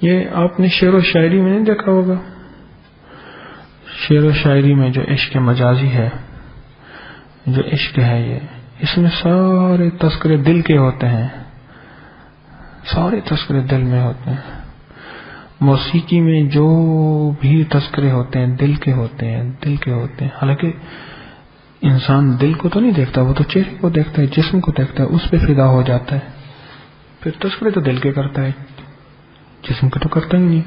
یہ آپ نے شعر و شاعری میں نہیں دیکھا ہوگا؟ شعر و شاعری میں جو عشق مجازی ہے, جو عشق ہے, یہ اس میں سارے تذکرے دل کے ہوتے ہیں, سارے تذکرے دل میں ہوتے ہیں. موسیقی میں جو بھی تذکرے ہوتے ہیں دل کے ہوتے ہیں, دل کے ہوتے ہیں. حالانکہ انسان دل کو تو نہیں دیکھتا, وہ تو چہرے کو دیکھتا ہے, جسم کو دیکھتا ہے, اس پہ فدا ہو جاتا ہے. پھر تذکرے تو دل کے کرتا ہے, جسم کے تو کرتا ہی نہیں.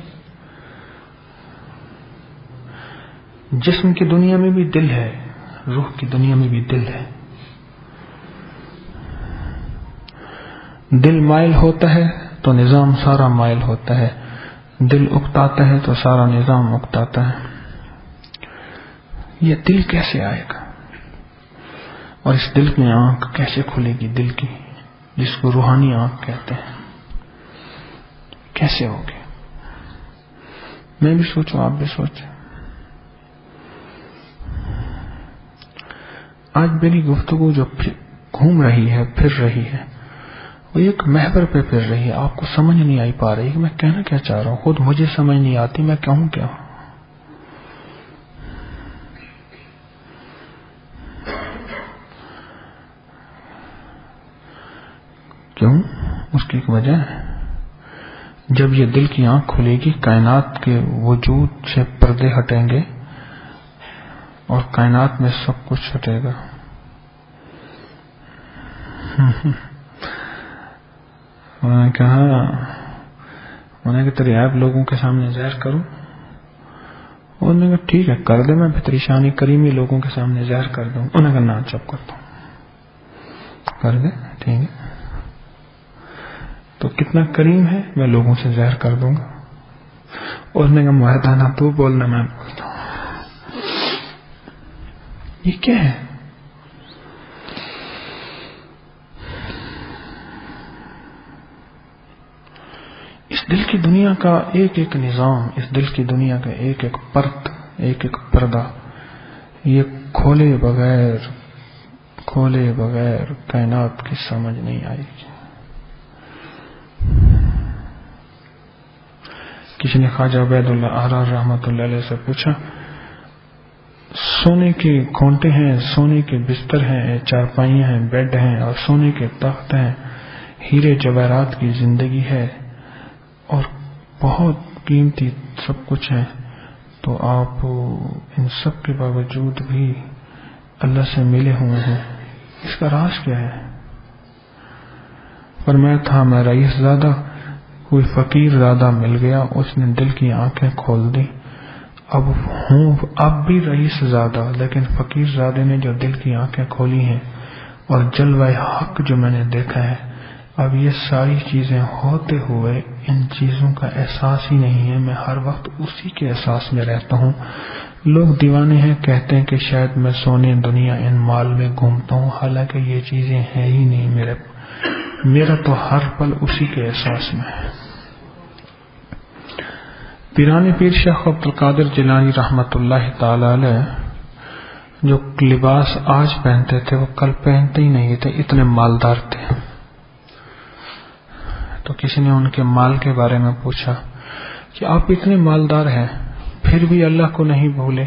جسم کی دنیا میں بھی دل ہے, روح کی دنیا میں بھی دل ہے. دل مائل ہوتا ہے تو نظام سارا مائل ہوتا ہے, دل اکتاتا ہے تو سارا نظام اکتاتا ہے. یہ دل کیسے آئے گا؟ اور اس دل کی آنکھ کیسے کھلے گی؟ دل کی، جس کو روحانی آنکھ کہتے ہیں، کیسے ہوگی؟ میں بھی سوچوں، آپ بھی سوچیں۔ آج میری گفتگو جو گھوم رہی ہے، پھر رہی ہے، وہ ایک محور پہ پھر رہی ہے۔ آپ کو سمجھ نہیں آئی پا رہی کہ میں کہنا کیا چاہ رہا ہوں، خود مجھے سمجھ نہیں آتی میں کہوں کیا۔ کیوں؟ اس کی ایک وجہ ہے۔ جب یہ دل کی آنکھ کھلے گی، کائنات کے وجود سے پردے ہٹیں گے اور کائنات میں سب کچھ ہٹے گا۔ انہوں نے کہا کہ تیری عیب لوگوں کے سامنے ظاہر کروں؟ انہوں نے کہا ٹھیک ہے کر دے، میں تیری شان کریمی لوگوں کے سامنے ظاہر کر دوں۔ انہوں نے کہا نہ چپ کرتا ہوں، کر دے ٹھیک ہے، تو کتنا کریم ہے میں لوگوں سے ظاہر کر دوں گا۔ اور نے کہا معاہدہ نہ تو بولنا میں بولتا ہوں۔ یہ کیا ہے؟ اس دل کی دنیا کا ایک ایک نظام، اس دل کی دنیا کا ایک ایک پرت، ایک ایک پردہ، یہ کھولے بغیر کائنات کی سمجھ نہیں آئے گی۔ کسی نے خواجہ عبید اللہ احرار رحمۃ اللہ علیہ سے پوچھا، سونے کے کھونٹے ہیں، سونے کے بستر ہیں، چارپائیاں ہیں، بیڈ ہیں اور سونے کے تخت ہیں، ہیرے جواہرات کی زندگی ہے اور بہت قیمتی سب کچھ ہے، تو آپ ان سب کے باوجود بھی اللہ سے ملے ہوئے ہیں، اس کا راز کیا ہے؟ فرمایا تھا میں رئیس زادہ، کوئی فقیر زادہ مل گیا، اس نے دل کی آنکھیں کھول دی، اب بھی رئیس زادہ، لیکن فقیر زادے نے جو دل کی آنکھیں کھولی ہیں اور جلوہ حق جو میں نے دیکھا ہے، اب یہ ساری چیزیں ہوتے ہوئے ان چیزوں کا احساس ہی نہیں ہے، میں ہر وقت اسی کے احساس میں رہتا ہوں۔ لوگ دیوانے ہیں، کہتے ہیں کہ شاید میں سونے دنیا ان مال میں گھومتا ہوں، حالانکہ یہ چیزیں ہیں ہی نہیں، میرا تو ہر پل اسی کے احساس میں ہے۔ پیران پیر شیخ عبد القادر جیلانی رحمۃ اللہ تعالی علیہ جو لباس آج پہنتے تھے وہ کل پہنتے ہی نہیں تھے، اتنے مالدار تھے۔ تو کسی نے ان کے مال کے بارے میں پوچھا کہ آپ اتنے مالدار ہیں پھر بھی اللہ کو نہیں بھولے،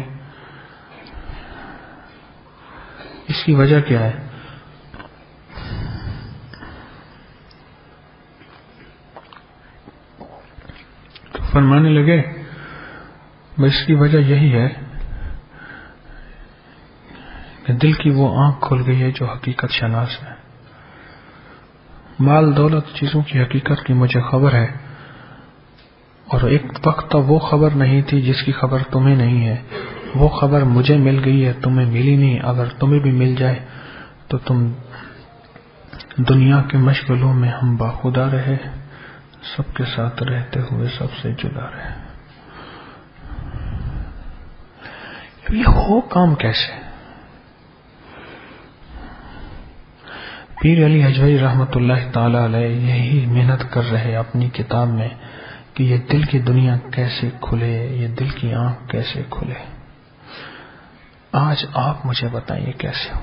اس کی وجہ کیا ہے؟ تو فرمانے لگے اس کی وجہ یہی ہے کہ دل کی وہ آنکھ کھل گئی ہے جو حقیقت شناس ہے۔ مال دولت چیزوں کی حقیقت کی مجھے خبر ہے، اور ایک وقت وہ خبر نہیں تھی جس کی خبر تمہیں نہیں ہے، وہ خبر مجھے مل گئی ہے، تمہیں ملی نہیں۔ اگر تمہیں بھی مل جائے تو تم دنیا کے مشغلوں میں ہم باخدا رہے، سب کے ساتھ رہتے ہوئے سب سے جدا رہے۔ یہ ہو کام کیسے؟ پیر علی حجویری رحمۃ اللہ تعالی علیہ یہی محنت کر رہے اپنی کتاب میں کہ یہ دل کی دنیا کیسے کھلے، یہ دل کی آنکھ کیسے کھلے۔ آج آپ مجھے بتائیے کیسے ہو؟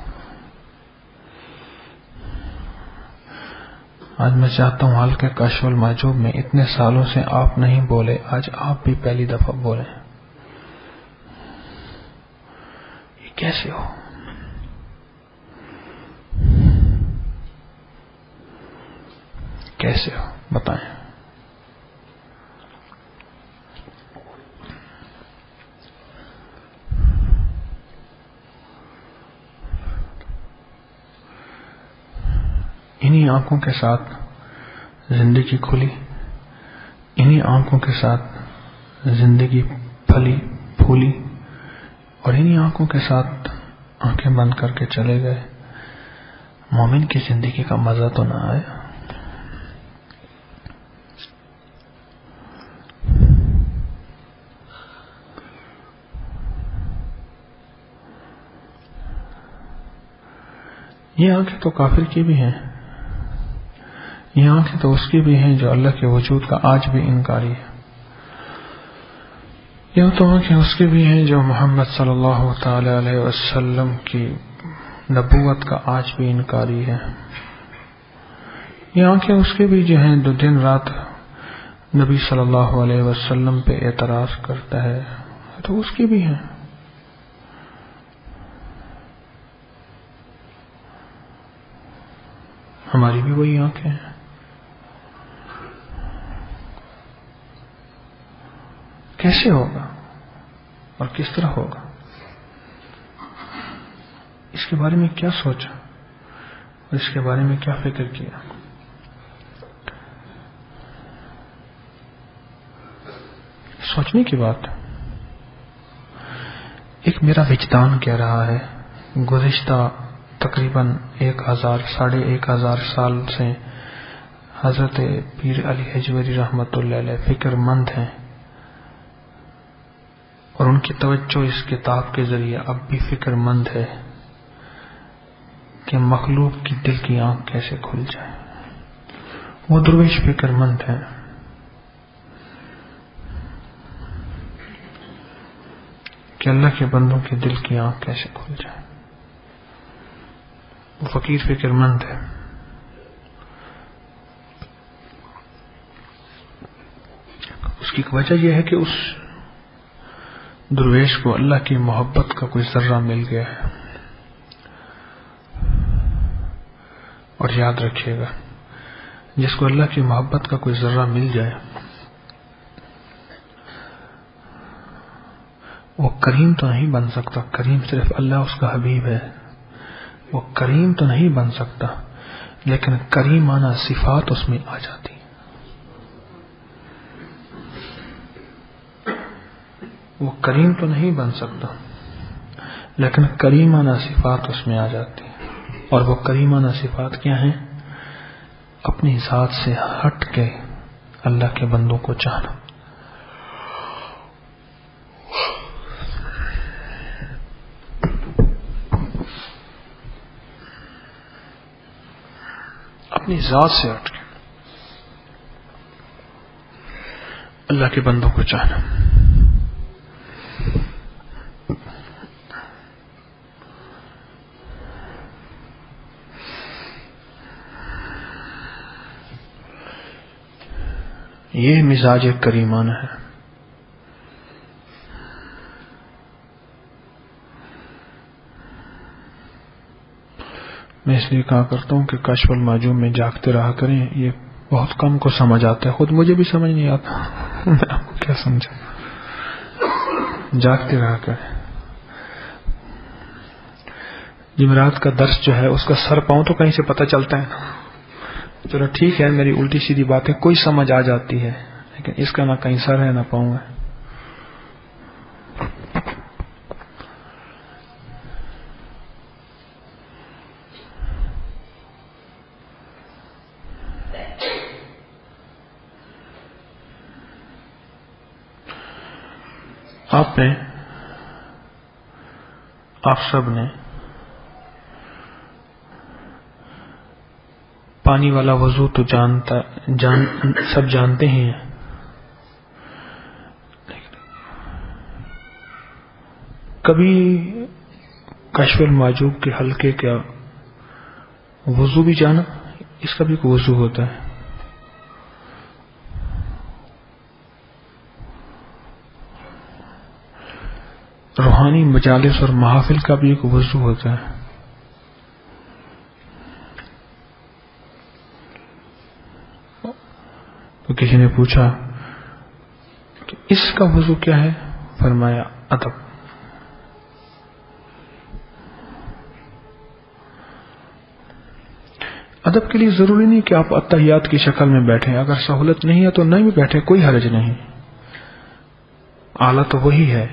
آج میں چاہتا ہوں حلقہ کشف المحجوب میں اتنے سالوں سے آپ نہیں بولے، آج آپ بھی پہلی دفعہ بولیں۔ یہ کیسے ہو؟ کیسے ہو بتائیں۔ انہی آنکھوں کے ساتھ زندگی کھلی، انہی آنکھوں کے ساتھ زندگی پھلی پھولی، اور انہی آنکھوں کے ساتھ آنکھیں بند کر کے چلے گئے۔ مومن کی زندگی کا مزہ تو نہ آیا۔ یہ آنکھیں تو کافر کی بھی ہیں، یہ آنکھیں تو اس کی بھی ہیں جو اللہ کے وجود کا آج بھی انکاری ہے، یہ تو آنکھیں اس کی بھی ہیں جو محمد صلی اللہ تعالی علیہ وسلم کی نبوت کا آج بھی انکاری ہے، یہ آنکھیں اس کے بھی جو ہیں جو دن رات نبی صلی اللہ علیہ وسلم پہ اعتراض کرتا ہے، تو اس کی بھی ہیں۔ ہماری بھی وہی آنکھیں ہیں۔ کیسے ہوگا اور کس طرح ہوگا، اس کے بارے میں کیا سوچا اور اس کے بارے میں کیا فکر کیا؟ سوچنے کی بات۔ ایک میرا وجدان کہہ رہا ہے، گزشتہ تقریباً 1000 سال سے حضرت پیر علی حجویری رحمۃ اللہ علیہ فکر مند ہیں، اور ان کی توجہ اس کتاب کے ذریعے اب بھی فکر مند ہے کہ مخلوق کی دل کی آنکھ کیسے کھل جائے۔ وہ درویش فکر مند ہیں، کہ اللہ کے بندوں کے دل کی آنکھ کیسے کھل جائے۔ وہ فقیر فکر مند ہے۔ اس کی وجہ یہ ہے کہ اس درویش کو اللہ کی محبت کا کوئی ذرہ مل گیا ہے، اور یاد رکھیے گا، جس کو اللہ کی محبت کا کوئی ذرہ مل جائے وہ کریم تو نہیں بن سکتا، کریم صرف اللہ اس کا حبیب ہے، وہ کریم تو نہیں بن سکتا، لیکن کریمانہ صفات اس میں آ جاتی۔ وہ کریم تو نہیں بن سکتا، لیکن کریمانہ صفات اس میں آ جاتی، اور وہ کریمانہ صفات کیا ہیں؟ اپنی ذات سے ہٹ کے اللہ کے بندوں کو چاہنا، اپنی ذات سے ہٹ کے اللہ کے بندوں کو چاہنا۔ یہ مزاج کریمانہ ہے۔ میں اس لیے کہا کرتا ہوں کہ کشف المعجوب میں جاگتے رہا کریں، یہ بہت کم کو سمجھ آتا ہے، خود مجھے بھی سمجھ نہیں آتا، میں آپ کو کیا سمجھا۔ جاگتے رہا کریں۔ جمعرات کا درس جو ہے اس کا سر پاؤں تو کہیں سے پتہ چلتا ہے نا، چلو ٹھیک ہے، میری الٹی سیدھی باتیں کوئی سمجھ آ جاتی ہے، لیکن اس کا نہ کہیں سر ہے نہ پاؤں ہے۔ آپ سب نے پانی والا وضو تو سب جانتے ہی ہیں، کبھی کشف المعجوب کے حلقے کا وضو بھی جانا، اس کا بھی کوئی وضو ہوتا ہے۔ روحانی مجالس اور محافل کا بھی ایک وضو ہوتا ہے۔ تو کسی نے پوچھا کہ اس کا وضو کیا ہے؟ فرمایا ادب۔ ادب کے لیے ضروری نہیں کہ آپ اتحیات کی شکل میں بیٹھیں، اگر سہولت نہیں ہے تو نہیں بھی بیٹھیں، کوئی حرج نہیں، اعلیٰ تو وہی ہے۔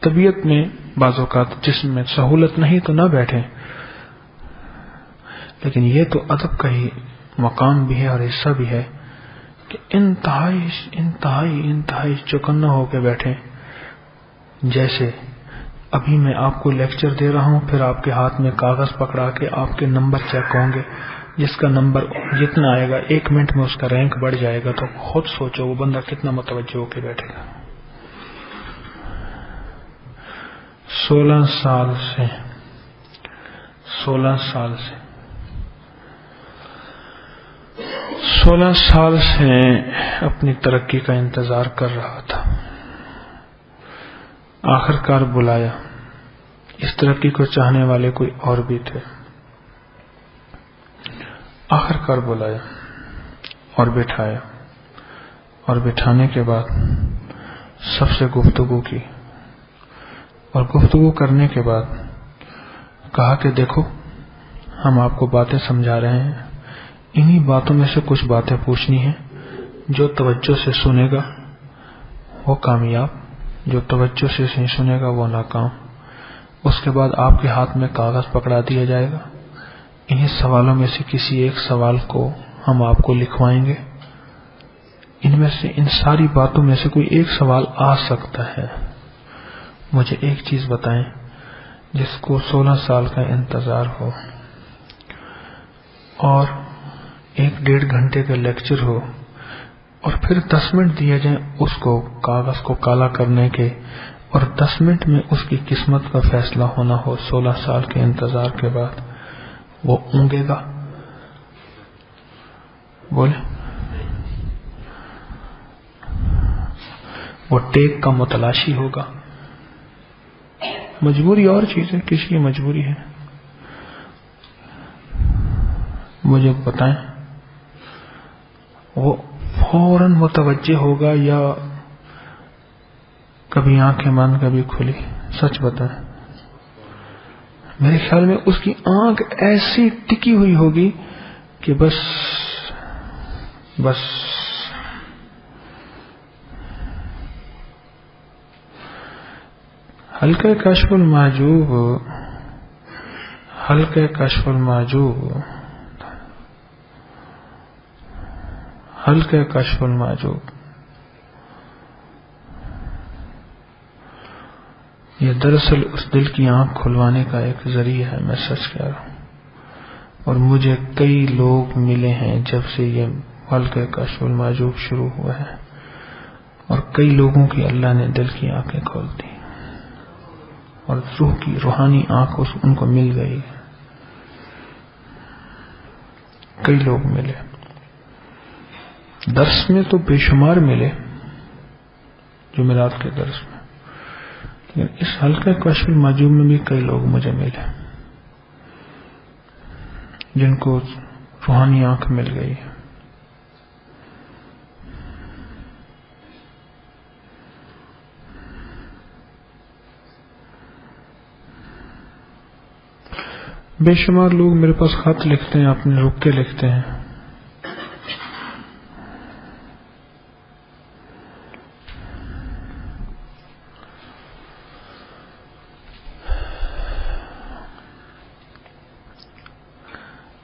طبیعت میں بعض اوقات جسم میں سہولت نہیں تو نہ بیٹھیں، لیکن یہ تو ادب کا ہی مقام بھی ہے اور حصہ بھی ہے کہ انتہائی چوکنا ہو کے بیٹھیں، جیسے ابھی میں آپ کو لیکچر دے رہا ہوں، پھر آپ کے ہاتھ میں کاغذ پکڑا کے آپ کے نمبر چیک ہوں گے، جس کا نمبر جتنا آئے گا 1 منٹ میں اس کا رینک بڑھ جائے گا، تو خود سوچو وہ بندہ کتنا متوجہ ہو کے بیٹھے گا۔ 16 سال سے اپنی ترقی کا انتظار کر رہا تھا، آخر کار بلایا۔ اس ترقی کو چاہنے والے کوئی اور بھی تھے، آخر کار بلایا اور بٹھایا، اور بٹھانے کے بعد سب سے گفتگو کی، اور گفتگو کرنے کے بعد کہا کہ دیکھو ہم آپ کو باتیں سمجھا رہے ہیں، انہی باتوں میں سے کچھ باتیں پوچھنی ہیں، جو توجہ سے سنے گا وہ کامیاب، جو توجہ سے نہیں سنے گا وہ ناکام۔ اس کے بعد آپ کے ہاتھ میں کاغذ پکڑا دیا جائے گا، انہی سوالوں میں سے کسی ایک سوال کو ہم آپ کو لکھوائیں گے، ان میں سے ان ساری باتوں میں سے کوئی ایک سوال آ سکتا ہے۔ مجھے ایک چیز بتائیں، جس کو 16 سال کا انتظار ہو اور 1-1.5 گھنٹے کا لیکچر ہو، اور پھر 10 منٹ دیے جائیں اس کو کاغذ کو کالا کرنے کے، اور 10 منٹ میں اس کی قسمت کا فیصلہ ہونا ہو، 16 سال کے انتظار کے بعد وہ اونگے گا؟ بولے، وہ ٹیک کا متلاشی ہوگا؟ مجبوری اور چیز ہے، کس کی مجبوری ہے؟ مجھے بتائیں، وہ فوراً متوجہ ہوگا یا کبھی آنکھیں بند کبھی کھلی؟ سچ بتائیں۔ میرے خیال میں اس کی آنکھ ایسی ٹکی ہوئی ہوگی کہ بس حلقہ کشف المحجوب یہ دراصل اس دل کی آنکھ کھلوانے کا ایک ذریعہ ہے، میں سچ کہہ رہا ہوں۔ اور مجھے کئی لوگ ملے ہیں جب سے یہ حلقہ کشف المحجوب شروع ہوا ہے، اور کئی لوگوں کی اللہ نے دل کی آنکھیں کھول دی، اور روح کی روحانی آنکھ ان کو مل گئی۔ کئی لوگ ملے، درس میں تو بے شمار ملے، جمعرات کے درس میں، لیکن اس حلقہ کشف المحجوب میں بھی کئی لوگ مجھے ملے جن کو روحانی آنکھ مل گئی۔ بے شمار لوگ میرے پاس خط لکھتے ہیں، اپنے رک کے لکھتے ہیں،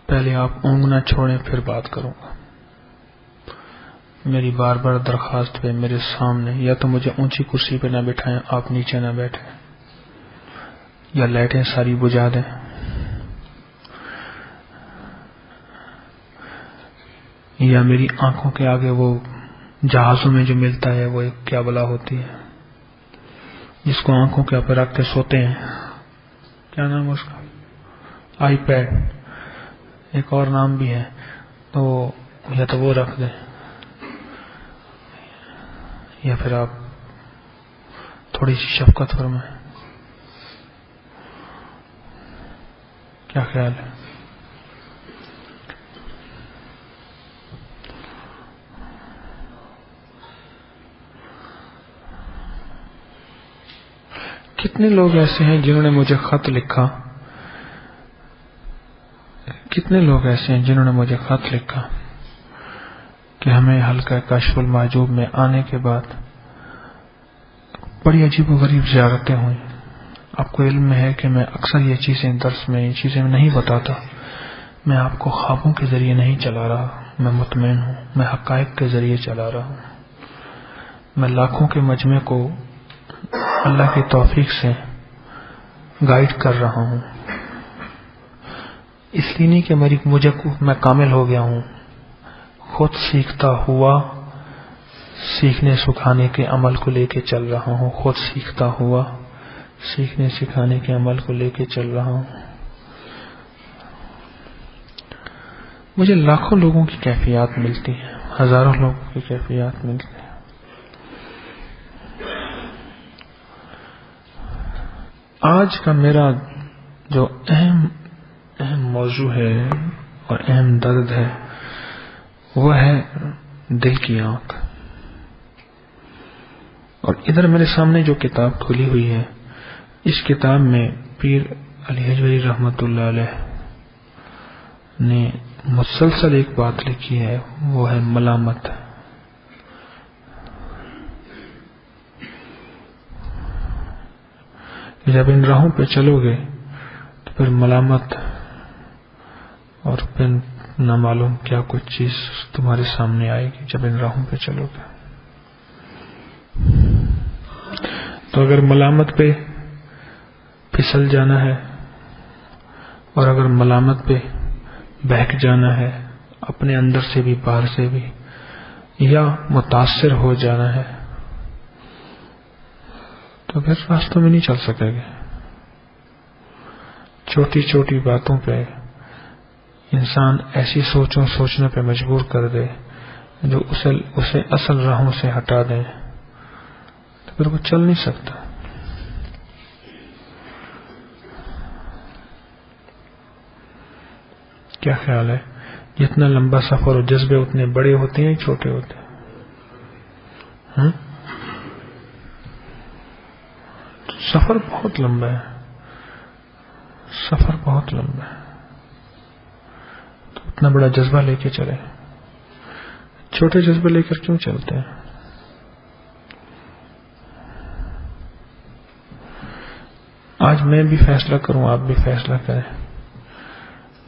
پہلے آپ اونگنا چھوڑیں پھر بات کروں گا۔ میری بار بار درخواست پہ میرے سامنے یا تو مجھے اونچی کرسی پہ نہ بٹھائیں، آپ نیچے نہ بیٹھیں، یا لائٹیں ساری بجھا دیں، یا میری آنکھوں کے آگے وہ جہازوں میں جو ملتا ہے وہ ایک کیا بلا ہوتی ہے جس کو آنکھوں کے اوپر رکھ کے سوتے ہیں، کیا نام ہے اس کا؟ آئی پیڈ، ایک اور نام بھی ہے، تو یا تو وہ رکھ دیں، یا پھر آپ تھوڑی سی شفقت فرمائیں۔ کیا خیال ہے؟ کتنے لوگ ایسے ہیں جنہوں نے مجھے خط لکھا، کتنے لوگ ایسے ہیں جنہوں نے مجھے خط لکھا کہ ہمیں حلقہ کشف المحجوب میں آنے کے بعد بڑی عجیب و غریب زیارتیں ہوئیں۔ آپ کو علم ہے کہ میں اکثر یہ چیزیں درس میں، یہ چیزیں نہیں بتاتا، میں آپ کو خوابوں کے ذریعے نہیں چلا رہا، میں مطمئن ہوں، میں حقائق کے ذریعے چلا رہا ہوں۔ میں لاکھوں کے مجمع کو اللہ کی توفیق سے گائیڈ کر رہا ہوں، اس لیے نہیں کہ میں کامل ہو گیا ہوں، خود سیکھتا ہوا سیکھنے سکھانے کے عمل کو لے کے چل رہا ہوں، خود سیکھتا ہوا سیکھنے سکھانے کے عمل کو لے کے چل رہا ہوں۔ مجھے لاکھوں لوگوں کی کیفیات ملتی ہیں، ہزاروں لوگوں کی کیفیات ملتی ہیں۔ آج کا میرا جو اہم موضوع ہے اور اہم درد ہے وہ ہے دل کی آنکھ۔ اور ادھر میرے سامنے جو کتاب کھلی ہوئی ہے، اس کتاب میں پیر علی حجویری رحمۃ اللہ علیہ نے مسلسل ایک بات لکھی ہے، وہ ہے ملامت۔ جب ان راہوں پہ چلو گے تو پھر ملامت اور پھر نہ معلوم کیا کچھ چیز تمہارے سامنے آئے گی جب ان راہوں پہ چلو گے۔ تو اگر ملامت پہ پھسل جانا ہے اور اگر ملامت پہ بہک جانا ہے، اپنے اندر سے بھی باہر سے بھی، یا متاثر ہو جانا ہے، تو پھر راستوں میں نہیں چل سکے گے۔ چھوٹی چھوٹی باتوں پہ انسان ایسی سوچنے پہ مجبور کر دے جو اسے اصل راہوں سے ہٹا دیں، تو پھر وہ چل نہیں سکتا۔ کیا خیال ہے؟ جتنا لمبا سفر اور جذبے اتنے بڑے ہوتے ہیں چھوٹے ہوتے ہیں؟ سفر بہت لمبا ہے، سفر بہت لمبا ہے، تو اتنا بڑا جذبہ لے کے چلے، چھوٹے جذبے لے کر کیوں چلتے ہیں؟ آج میں بھی فیصلہ کروں، آپ بھی فیصلہ کریں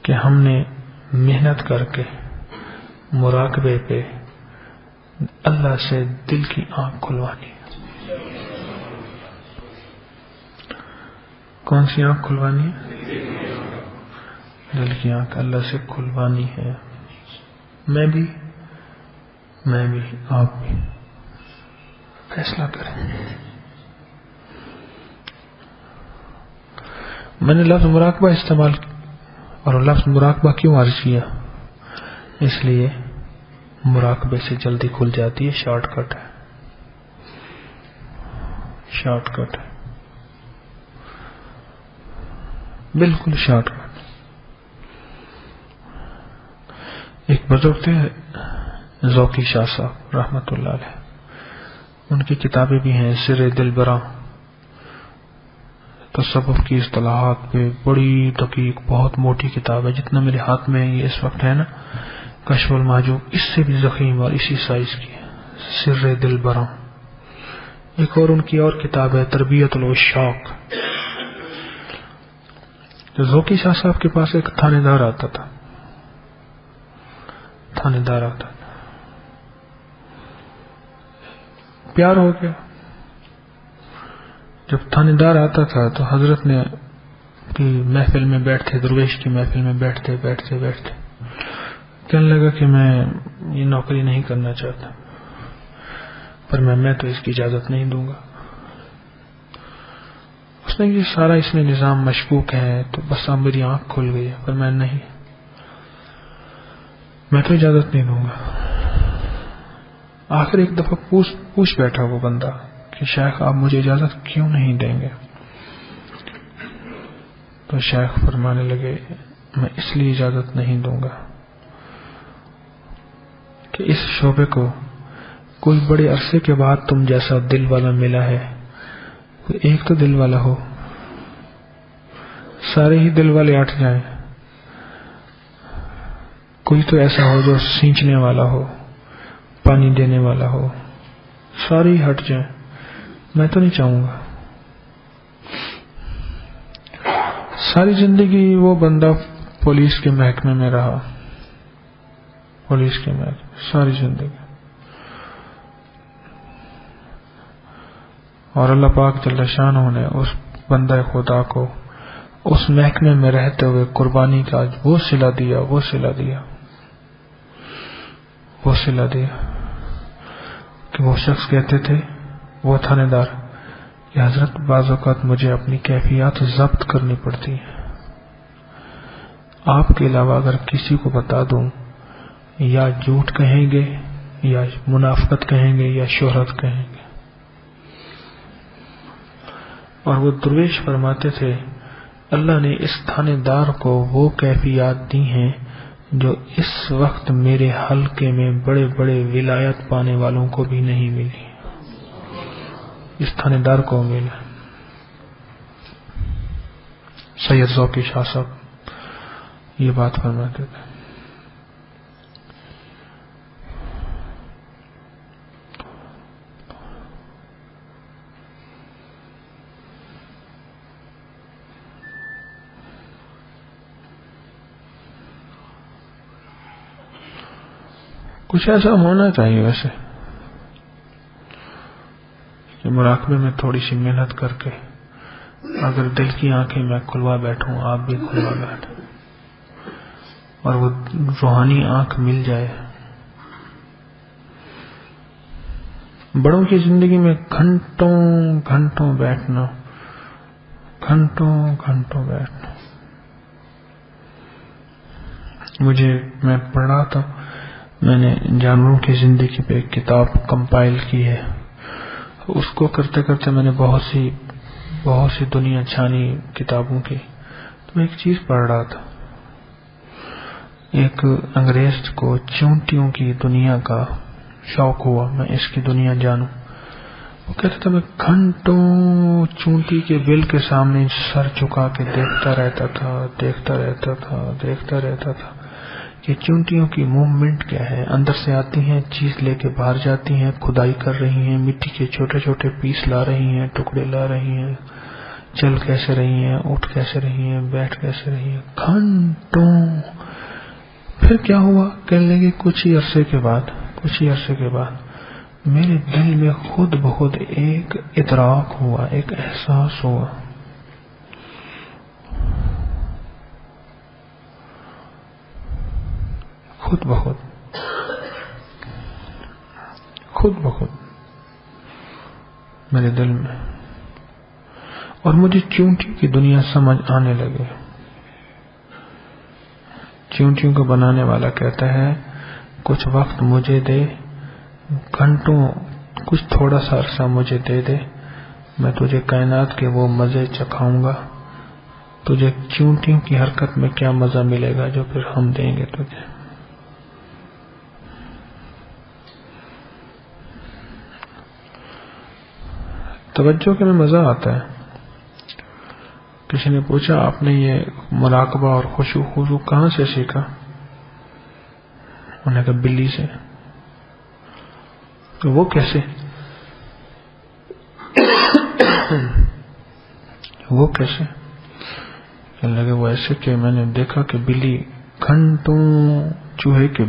کہ ہم نے محنت کر کے مراقبے پہ اللہ سے دل کی آنکھ کھلوانی ہے۔ کون سی آنکھ کھلوانی ہے؟ دل کی آنکھ اللہ سے کھلوانی ہے۔ میں بھی آپ بھی فیصلہ کریں۔ میں نے لفظ مراقبہ استعمال اور لفظ مراقبہ کیوں عرض کیا؟ اس لیے مراقبے سے جلدی کھل جاتی ہے، شارٹ کٹ ہے، شارٹ کٹ ہے، بالکل شارٹ کٹ۔ ایک بزرگ تھے ذوقی شاہ صاحب رحمۃ اللہ علیہ، ان کی کتابیں بھی ہیں، سر دل براں، تصوف کی اصطلاحات پہ بڑی دقیق بہت موٹی کتاب ہے، جتنا میرے ہاتھ میں یہ اس وقت ہے نا کشف المحجوب، اس سے بھی ضخیم اور اسی سائز کی ہے، سر دل براں۔ ایک اور ان کی اور کتاب ہے تربیت العشاق۔ تو ذوقی شاہ صاحب کے پاس ایک تھانے دار آتا تھا، پیار ہو گیا۔ جب تھانے دار آتا تھا تو حضرت نے کی محفل میں بیٹھتے، درویش کی محفل میں بیٹھتے کہنے لگا کہ میں یہ نوکری نہیں کرنا چاہتا، پر میں تو اس کی اجازت نہیں دوں گا۔ اس نے یہ سارا اس میں نظام مشکوک ہے، تو بس اب میری آنکھ کھل گئی ہے، پر میں تو اجازت نہیں دوں گا۔ آخر ایک دفعہ پوچھ بیٹھا وہ بندہ کہ شیخ آپ مجھے اجازت کیوں نہیں دیں گے؟ تو شیخ فرمانے لگے میں اس لیے اجازت نہیں دوں گا کہ اس شعبے کو کوئی بڑے عرصے کے بعد تم جیسا دل والا ملا ہے، کوئی ایک تو دل والا ہو، سارے ہی دل والے ہٹ جائیں، کوئی تو ایسا ہو جو سینچنے والا ہو، پانی دینے والا ہو، سارے ہی ہٹ جائیں، میں تو نہیں چاہوں گا۔ ساری زندگی وہ بندہ پولیس کے محکمے میں رہا، پولیس کے محکمے ساری زندگی، اور اللہ پاک جل شانہ نے اس بندہ خدا کو اس محکمے میں رہتے ہوئے قربانی کا وہ صلہ دیا کہ وہ شخص کہتے تھے، وہ تھانے دار، کہ حضرت بعض اوقات مجھے اپنی کیفیات ضبط کرنی پڑتی ہیں، آپ کے علاوہ اگر کسی کو بتا دوں یا جھوٹ کہیں گے یا منافقت کہیں گے یا شہرت کہیں گے۔ اور وہ درویش فرماتے تھے اللہ نے اس تھانے دار کو وہ کیفیات دی ہیں جو اس وقت میرے حلقے میں بڑے بڑے ولایت پانے والوں کو بھی نہیں ملی، اس تھانے دار کو ملا۔ سید ذوقی شاہ صاحب یہ بات فرماتے تھے۔ کچھ ایسا ہونا چاہیے ویسے کہ مراقبے میں تھوڑی سی محنت کر کے اگر دل کی آنکھیں میں کھلوا بیٹھوں، آپ بھی کھلوا بیٹھیں، اور وہ روحانی آنکھ مل جائے۔ بڑوں کی زندگی میں گھنٹوں گھنٹوں بیٹھنا، میں پڑھ رہا تھا، میں نے جانوروں کی زندگی پہ ایک کتاب کمپائل کی ہے، اس کو کرتے کرتے میں نے بہت سی دنیا چھانی کتابوں کی، تو ایک چیز پڑھ رہا تھا، ایک انگریز کو چونٹیوں کی دنیا کا شوق ہوا، میں اس کی دنیا جانوں۔ وہ کہتا تھا میں گھنٹوں چونٹی کے بل کے سامنے سر جھکا کے دیکھتا رہتا تھا کہ چونٹیوں کی موومنٹ کیا ہے، اندر سے آتی ہیں، چیز لے کے باہر جاتی ہیں، کھدائی کر رہی ہیں، مٹی کے چھوٹے چھوٹے پیس لا رہی ہیں، ٹکڑے لا رہی ہیں، چل کیسے رہی ہیں، اٹھ کیسے رہی ہیں، بیٹھ کیسے رہی ہیں، گھنٹوں۔ پھر کیا ہوا، کہنے لگے کچھ ہی عرصے کے بعد میرے دل میں خود بخود ایک ادراک ہوا، ایک احساس ہوا، خود بخود میرے دل میں، اور مجھے چونٹی کی دنیا سمجھ آنے لگے۔ چونٹیوں کو بنانے والا کہتا ہے کچھ وقت مجھے دے، گھنٹوں، کچھ تھوڑا سا عرصہ مجھے دے دے، میں تجھے کائنات کے وہ مزے چکھاؤں گا، تجھے چونٹیوں کی حرکت میں کیا مزہ ملے گا جو پھر ہم دیں گے تجھے۔ توجہ کے میں مزہ آتا ہے۔ کسی نے پوچھا آپ نے یہ مراقبہ اور خشوع کہاں سے سیکھا؟ انہوں نے کہا بلی سے۔ تو وہ کیسے؟ کہنے لگے وہ ایسے کہ میں نے دیکھا کہ بلی گھنٹوں چوہے کے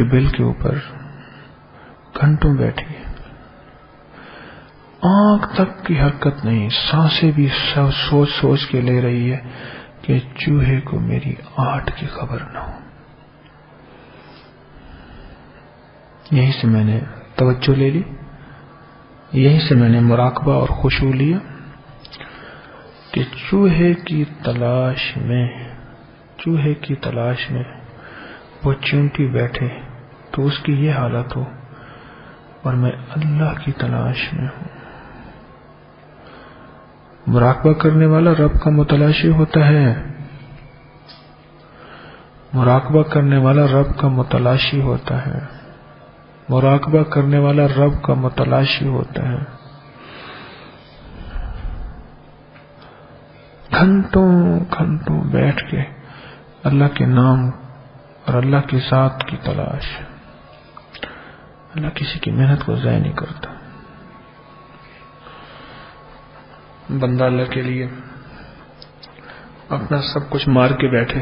بل کے اوپر گھنٹوں بیٹھی ہے، آنکھ تک کی حرکت نہیں، سانسیں بھی سوچ کے لے رہی ہے کہ چوہے کو میری آہٹ کی خبر نہ ہو۔ یہیں سے میں نے توجہ لے لی، یہیں سے میں نے مراقبہ اور خشوع لیا کہ چوہے کی تلاش میں وہ چونٹی بیٹھے تو اس کی یہ حالت ہو، اور میں اللہ کی تلاش میں ہوں۔ مراقبہ کرنے والا رب کا متلاشی ہوتا ہے، مراقبہ کرنے والا رب کا متلاشی ہوتا ہے، مراقبہ کرنے والا رب کا متلاشی ہوتا ہے۔ گھنٹوں بیٹھ کے اللہ کے نام اور اللہ کی ذات کی تلاش۔ اللہ کسی کی محنت کو ضائع نہیں کرتا۔ بندہ اللہ کے لیے اپنا سب کچھ مار کے بیٹھے،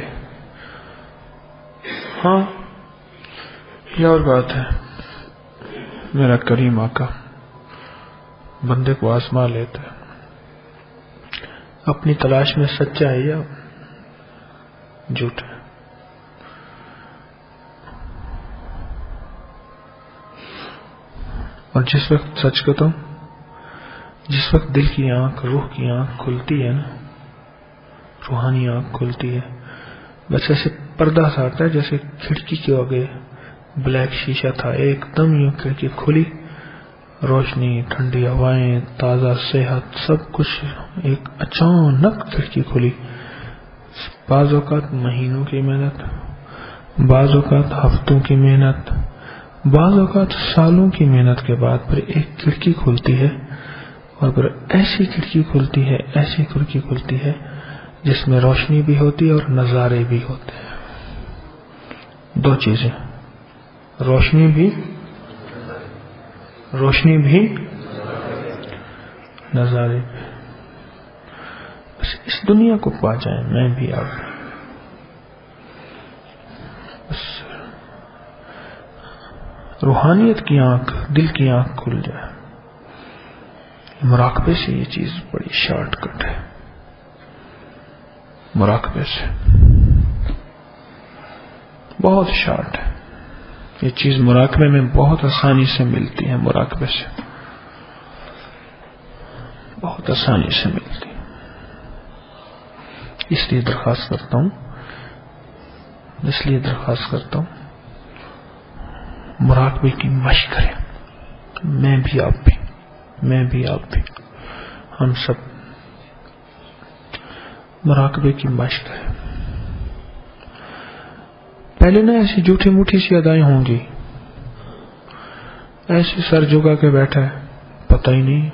ہاں یہ اور بات ہے، میرا کریم آقا بندے کو آزما لیتا ہے۔ اپنی تلاش میں سچا ہے یا جھوٹ ہے. اور جس وقت سچ کہتا ہوں، جس وقت دل کی آنکھ، روح کی آنکھ کھلتی ہے نا، روحانی آنکھ کھلتی ہے، بس ایسے پردہ سا آتا ہے جیسے کھڑکی کے آگے بلیک شیشہ تھا، ایک دم یوں کھڑکی کھلی، روشنی، ٹھنڈی ہوائیں، تازہ صحت، سب کچھ ایک اچانک کھڑکی کھلی. بعض اوقات مہینوں کی محنت، بعض اوقات ہفتوں کی محنت، بعض اوقات سالوں کی محنت کے بعد پھر ایک کھڑکی کھلتی ہے، اور پھر ایسی کھڑکی کھلتی ہے، ایسی کھڑکی کھلتی ہے جس میں روشنی بھی ہوتی ہے اور نظارے بھی ہوتے ہیں. دو چیزیں، روشنی بھی نظارے بھی. بس اس دنیا کو پا جائیں، میں بھی آپ بھی. بس روحانیت کی آنکھ، دل کی آنکھ کھل جائے. مراقبے سے یہ چیز بڑی شارٹ کٹ ہے. مراقبے سے بہت شارٹ ہے یہ چیز. مراقبے میں بہت آسانی سے ملتی ہے، مراقبے سے بہت آسانی سے ملتی ہے. اس لیے درخواست کرتا ہوں مراقبے کی مشق کریں. میں بھی آپ بھی ہم سب مراقبے کی مشق کریں. پہلے نا ایسی جھوٹی موٹی سی ادائیں ہوں گی، ایسی سر جھکا کے بیٹھا ہے، پتہ ہی نہیں.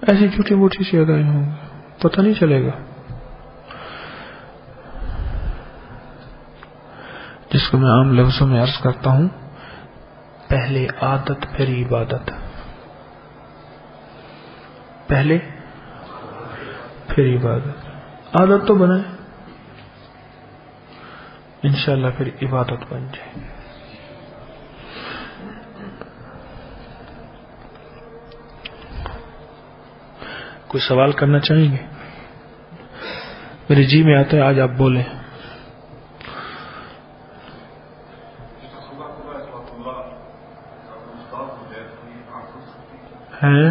ایسی جھوٹی موٹی سی ادائیں ہوں گی، پتہ نہیں چلے گا. جس کو میں عام لفظوں میں عرض کرتا ہوں، پہلے عادت پھر عبادت. پہلے پھر عبادت. عادت تو بنائے، انشاءاللہ پھر عبادت بن جائے. کوئی سوال کرنا چاہیں گے؟ میرے جی میں آتا ہے آج آپ بولیں. ہیں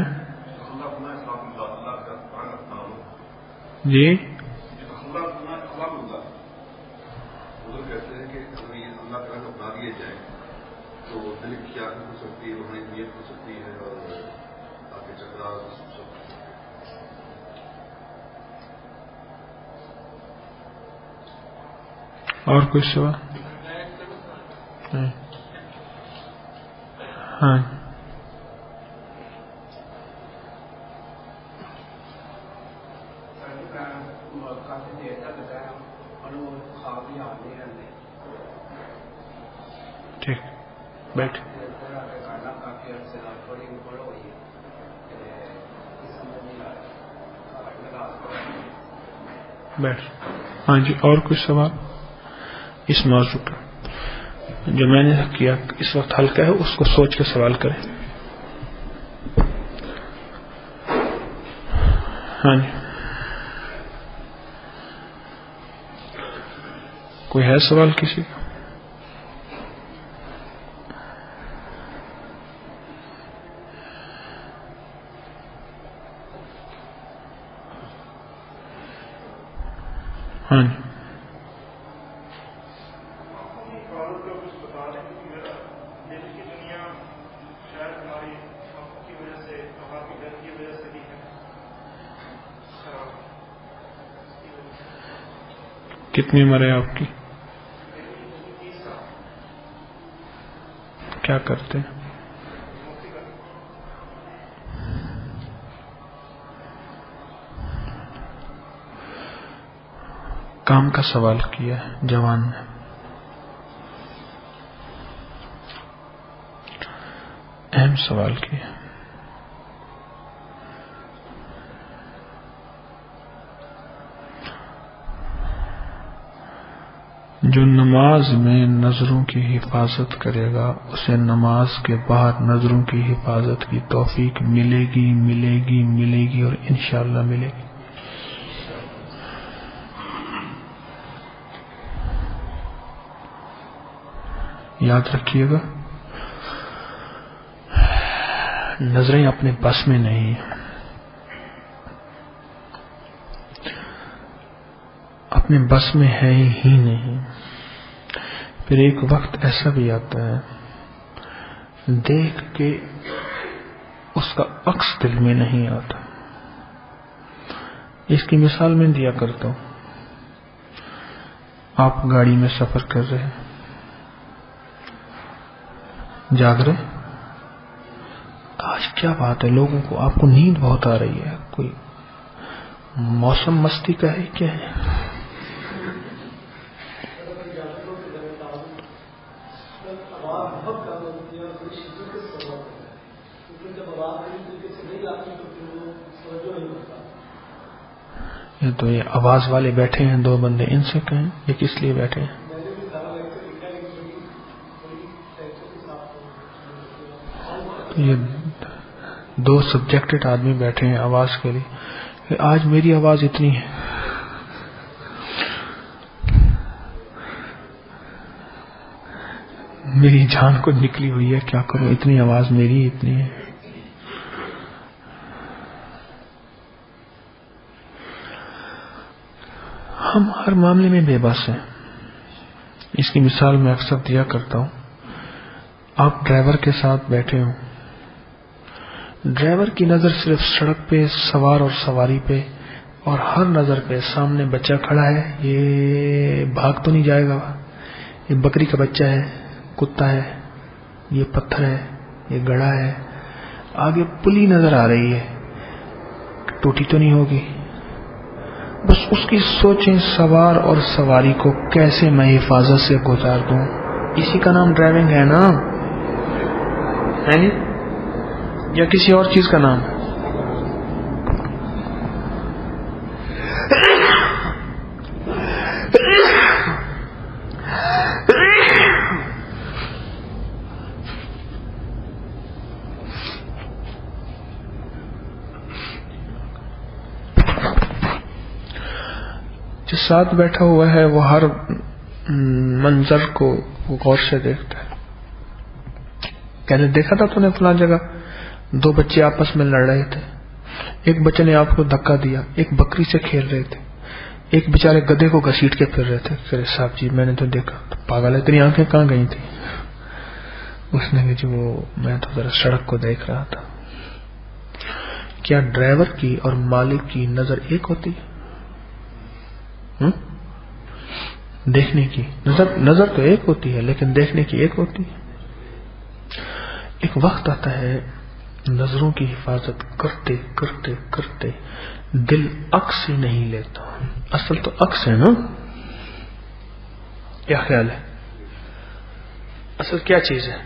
جی اور کوئی سوال؟ ہاں ٹھیک، بیٹھ. ہاں جی، اور کچھ سوال اس موضوع پر؟ جو میں نے کیا اس وقت ہلکا ہے، اس کو سوچ کے سوال کریں. ہاں جی، کوئی ہے سوال کسی کا؟ ہاں جی. کتنی عمر ہے آپ کی؟ کیا کرتے ہیں؟ کام کا سوال کیا ہے جوان نے. اہم سوال کیا. جو نماز میں نظروں کی حفاظت کرے گا اسے نماز کے باہر نظروں کی حفاظت کی توفیق ملے گی ملے گی ملے گی اور انشاءاللہ ملے گی. یاد رکھیے گا نظریں اپنے بس میں نہیں ہیں، اپنے بس میں ہے ہی نہیں. پھر ایک وقت ایسا بھی آتا ہے دیکھ کے اس کا عکس دل میں نہیں آتا. اس کی مثال میں دیا کرتا ہوں. آپ گاڑی میں سفر کر رہے ہیں، جاگ رہے، آج کیا بات ہے لوگوں کو آپ کو نیند بہت آ رہی ہے، کوئی موسم مستی کا ہے کیا ہے؟ تو یہ آواز والے بیٹھے ہیں دو بندے، ان سے کہیں یہ کس لیے بیٹھے ہیں؟ یہ دو سبجیکٹڈ آدمی بیٹھے ہیں آواز کے لیے کہ آج میری آواز اتنی ہے. میری جان کو نکلی ہوئی ہے، کیا کروں، اتنی آواز میری اتنی ہے. ہم ہر معاملے میں بے بس ہیں. اس کی مثال میں اکثر دیا کرتا ہوں. آپ ڈرائیور کے ساتھ بیٹھے ہوں، ڈرائیور کی نظر صرف سڑک پہ سوار اور سواری پہ، اور ہر نظر پہ سامنے بچہ کھڑا ہے، یہ بھاگ تو نہیں جائے گا، یہ بکری کا بچہ ہے، کتا ہے، یہ پتھر ہے، یہ گڑھا ہے. آگے پلی نظر آ رہی ہے، ٹوٹی تو نہیں ہوگی. بس اس کی سوچیں سوار اور سواری کو کیسے میں حفاظت سے گزار دوں. اسی کا نام ڈرائیونگ ہے نا، ہے نہیں؟ یا کسی اور چیز کا نام؟ جو ساتھ بیٹھا ہوا ہے وہ ہر منظر کو غور سے دیکھتا ہے. کہنے دیکھا تھا تو نے فلاں جگہ دو بچے آپس میں لڑ رہے تھے، ایک بچے نے آپ کو دھکا دیا، ایک بکری سے کھیل رہے تھے، ایک بیچارے گدھے کو گھسیٹ کے پھر رہے تھے. کہ صاحب جی میں نے تو دیکھا. تو پاگل ہے، تیری آنکھیں کہاں گئی تھی؟ اس نے کہا جی وہ میں تو ذرا سڑک کو دیکھ رہا تھا. کیا ڈرائیور کی اور مالک کی نظر ایک ہوتی ہے؟ دیکھنے کی نظر تو ایک ہوتی ہے لیکن دیکھنے کی ایک ہوتی ہے. ایک وقت آتا ہے نظروں کی حفاظت کرتے کرتے کرتے دل عکس ہی نہیں لیتا. اصل تو عکس ہے نا، کیا خیال ہے؟ اصل کیا چیز ہے؟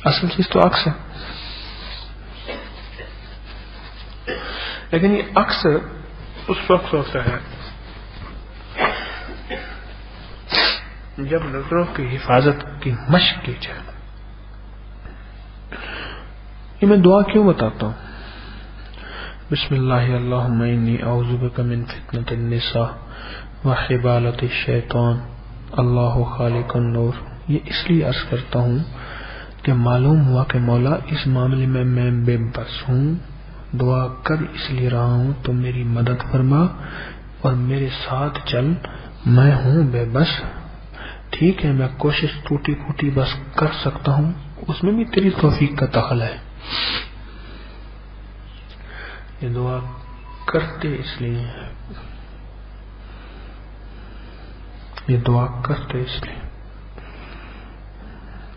اصل چیز تو عکس ہے، لیکن یہ عکس اس وقت ہوتا ہے جب نظروں کی حفاظت کی مشق کی جائے. یہ میں دعا کیوں بتاتا ہوں؟ بسم اللہ اللہم انی اعوذ بک من فتنۃ النساء وحبالۃ الشیطان اللہ خالق النور. یہ اس لیے عرض کرتا ہوں کہ معلوم ہوا کہ مولا اس معاملے میں بے بس ہوں. دعا کر اس لیے رہا ہوں تو میری مدد فرما اور میرے ساتھ چل. میں ہوں بے بس، ٹھیک ہے، میں کوشش ٹوٹی پھوٹی بس کر سکتا ہوں، اس میں بھی تیری توفیق کا دخل ہے. یہ دعا کرتے اس لیے، یہ دعا کرتے اس لیے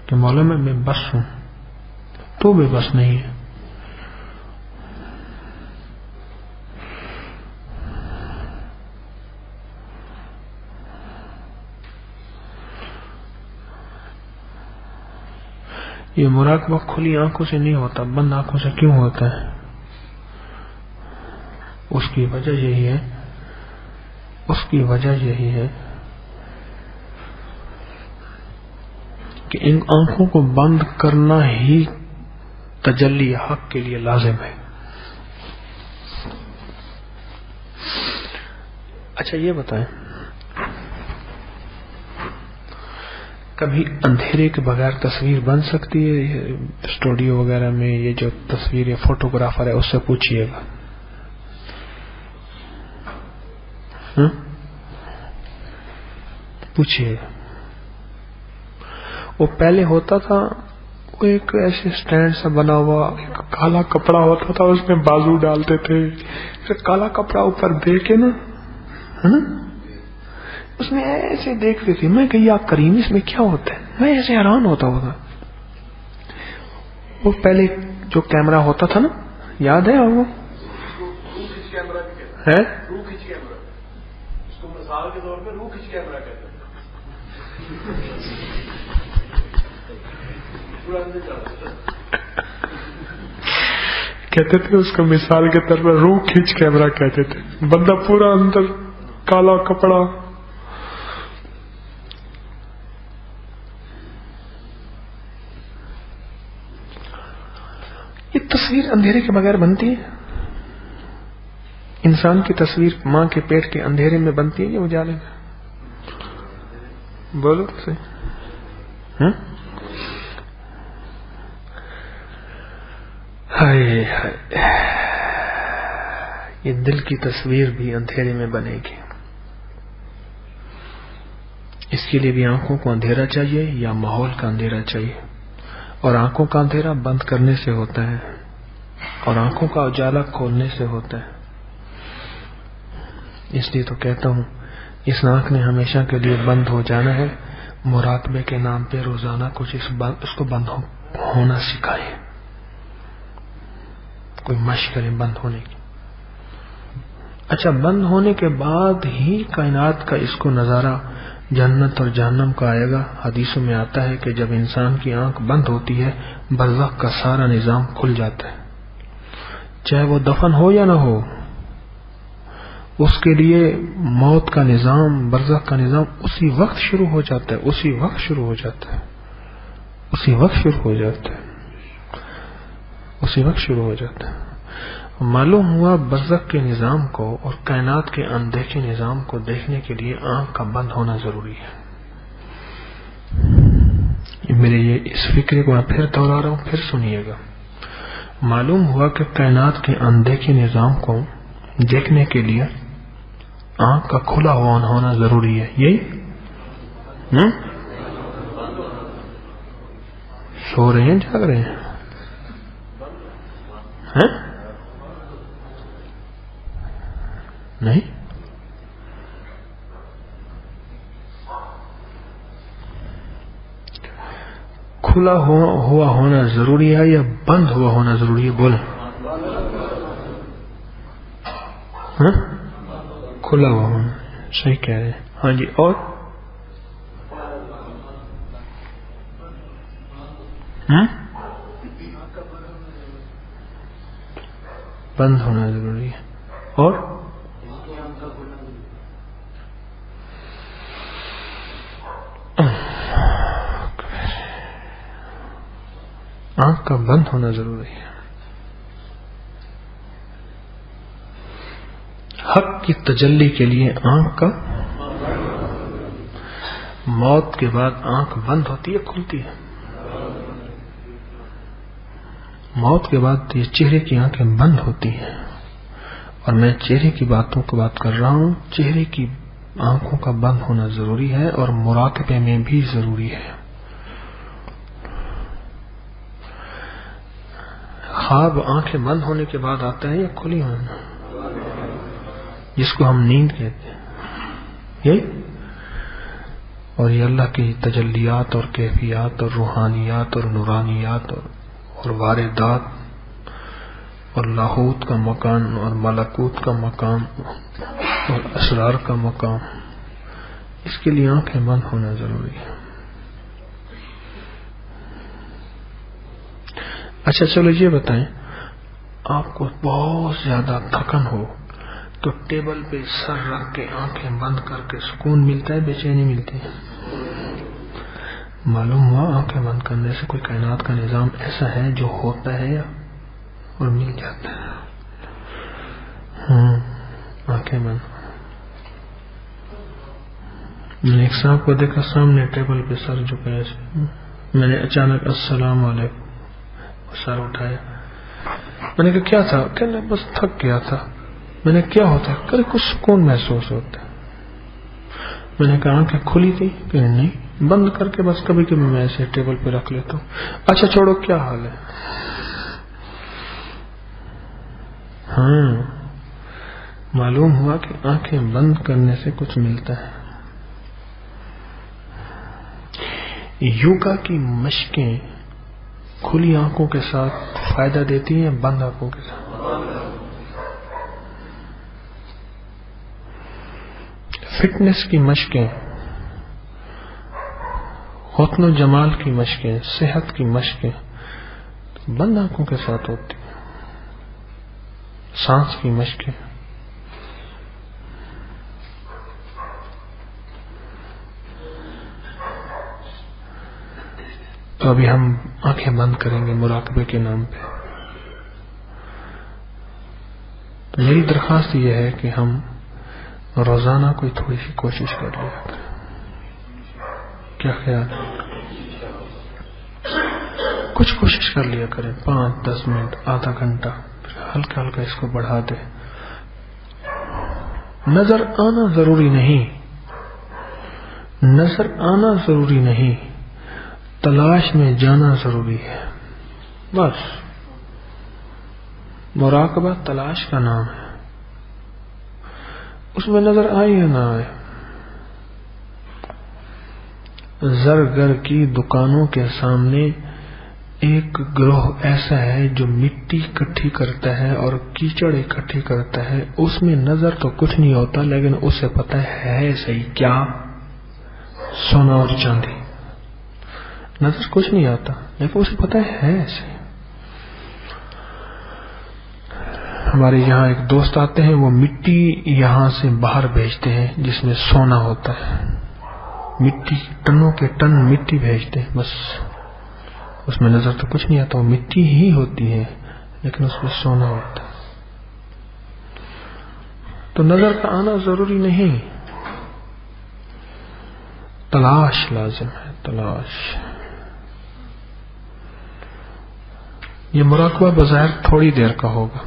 کہ مولا میں بے بس ہوں، تو بے بس نہیں ہے. یہ مراقبہ کھلی آنکھوں سے نہیں ہوتا، بند آنکھوں سے کیوں ہوتا ہے؟ اس کی وجہ یہی ہے کہ ان آنکھوں کو بند کرنا ہی تجلی حق کے لیے لازم ہے. اچھا یہ بتائیں، کبھی اندھیرے کے بغیر تصویر بن سکتی ہے؟ اسٹوڈیو وغیرہ میں یہ جو تصویر فوٹوگرافر ہے اس سے پوچھئے گا. پوچھئے گا. وہ پہلے ہوتا تھا، وہ ایک ایسے سٹینڈ سا بنا ہوا ایک کالا کپڑا ہوتا تھا، اس میں بازو ڈالتے تھے، پھر کالا کپڑا اوپر دے کے نا اس میں ایسے دیکھتے تھے. میں کہ یا کریم اس میں کیا ہوتا ہے، میں ایسے حیران ہوتا. وہ پہلے جو کیمرہ ہوتا تھا نا، یاد ہے وہ ہے مثال کے طور پہ روح کھچ کیمرہ کہتے تھے اس کو مثال کے طور پر روح کھینچ کیمرہ کہتے تھے. بندہ پورا اندر کالا کپڑا. یہ تصویر اندھیرے کے بغیر بنتی ہے؟ انسان کی تصویر ماں کے پیٹ کے اندھیرے میں بنتی ہے یا اجالے میں؟ بولو تو صحیح. ہائے ہائے، یہ دل کی تصویر بھی اندھیرے میں بنے گی. اس کے لیے بھی آنکھوں کو اندھیرا چاہیے یا ماحول کا اندھیرا چاہیے. اور آنکھوں کا اندھیرا بند کرنے سے ہوتا ہے اور آنکھوں کا اجالا کھولنے سے ہوتا ہے. اس لیے تو کہتا ہوں اس آنکھ نے ہمیشہ کے لیے بند ہو جانا ہے. مراقبے کے نام پہ روزانہ کچھ اس کو بند ہونا سکھائیں. کوئی مشق کریں بند ہونے کی. اچھا، بند ہونے کے بعد ہی کائنات کا اس کو نظارہ جنت اور جہنم کا آئے گا. حدیثوں میں آتا ہے کہ جب انسان کی آنکھ بند ہوتی ہے برزخ کا سارا نظام کھل جاتا ہے. چاہے وہ دفن ہو یا نہ ہو، اس کے لیے موت کا نظام، برزخ کا نظام اسی وقت شروع ہو جاتا ہے. معلوم ہوا برزخ کے نظام کو اور کائنات کے اندیکھے نظام کو دیکھنے کے لیے آنکھ کا بند ہونا ضروری ہے. میرے یہ اس فکر کو میں پھر دوہرا رہا ہوں، پھر سنیے گا. معلوم ہوا کہ کائنات کے اندیکھے نظام کو دیکھنے کے لیے آنکھ کا کھلا ہونا ضروری ہے. یہی سو رہے ہیں جاگ رہے ہیں؟ نہیں، کھلا ہوا ہونا ضروری ہے یا بند ہوا ہونا ضروری ہے؟ بولیں. کھلا ہوا ہونا، صحیح کہہ رہے ہیں. ہاں جی. اور بند ہونا ضروری ہے. اور آنکھ کا بند ہونا ضروری ہے. حق کی تجلی کے لیے آنکھ کا، موت کے بعد آنکھ بند ہوتی ہے کھلتی ہے؟ موت کے بعد یہ چہرے کی آنکھیں بند ہوتی ہیں. اور میں چہرے کی باتوں کی بات کر رہا ہوں. چہرے کی آنکھوں کا بند ہونا ضروری ہے اور مراقبے میں بھی ضروری ہے. خواب آنکھیں بند ہونے کے بعد آتا ہے یا کھلی ہونا، جس کو ہم نیند کہتے ہیں؟ یہی. اور یہ اللہ کی تجلیات اور کیفیات اور روحانیات اور نورانیات اور واردات اور لاہوت کا مکان اور ملکوت کا مقام اور اسرار کا مقام، اس کے لیے آنکھیں بند ہونا ضروری ہے. اچھا چلو یہ بتائیں، آپ کو بہت زیادہ تھکن ہو تو ٹیبل پہ سر رکھ کے آنکھیں بند کر کے سکون ملتا ہے، بے چینی ملتی ہے؟ معلوم ہوا آنکھیں بند کرنے سے کوئی کائنات کا نظام ایسا ہے جو ہوتا ہے اور مل جاتا ہے۔ آنکھیں بند۔ میں نے ایک صاحب کو دیکھا سامنے ٹیبل پہ سر جھکایا، میں نے اچانک السلام علیکم، سر اٹھایا، میں نے کہا کیا تھا؟ کہنے بس تھک گیا تھا۔ میں نے کیا ہوتا ہے؟ کہ کچھ سکون محسوس ہوتا ہے۔ میں نے کہا آنکھیں کھلی تھی؟ کہ نہیں، بند کر کے بس کبھی کبھی میں ایسے ٹیبل پہ رکھ لیتا ہوں۔ اچھا چھوڑو، کیا حال ہے؟ معلوم ہوا کہ آنکھیں بند کرنے سے کچھ ملتا ہے۔ یوگا کی مشقیں کھلی آنکھوں کے ساتھ فائدہ دیتی ہیں، بند آنکھوں کے ساتھ؟ فٹنس کی مشقیں، حسن و جمال کی مشقیں، صحت کی مشقیں بند آنکھوں کے ساتھ ہوتی ہیں۔ سانس کی مشقیں، تو ابھی ہم آنکھیں بند کریں گے مراقبے کے نام پہ۔ تو میری درخواست یہ ہے کہ ہم روزانہ کوئی تھوڑی سی کوشش کر لیا کریں۔ کیا خیال ہے؟ کچھ کوشش کر لیا کریں، 5-10 منٹ، آدھا گھنٹہ، پھر ہلکا ہلکا اس کو بڑھا دیں۔ نظر آنا ضروری نہیں، نظر آنا ضروری نہیں، تلاش میں جانا ضروری ہے۔ بس مراقبہ تلاش کا نام ہے، اس میں نظر آئے یا نہ آئے۔ زرگر کی دکانوں کے سامنے ایک گروہ ایسا ہے جو مٹی اکٹھی کرتا ہے اور کیچڑ اکٹھی کرتا ہے، اس میں نظر تو کچھ نہیں ہوتا، لیکن اسے پتا ہے صحیح کیا؟ سونا اور چاندی۔ نظر کچھ نہیں آتا لیکن اسے پتا ہے صحیح۔ ہمارے یہاں ایک دوست آتے ہیں، وہ مٹی یہاں سے باہر بھیجتے ہیں جس میں سونا ہوتا ہے، مٹی ٹنوں کے ٹن مٹی بھیجتے ہیں، بس اس میں نظر تو کچھ نہیں آتا، وہ مٹی ہی ہوتی ہے لیکن اس میں سونا ہوتا ہے۔ تو نظر کا آنا ضروری نہیں، تلاش لازم ہے، تلاش۔ یہ مراقبہ بظاہر تھوڑی دیر کا ہوگا،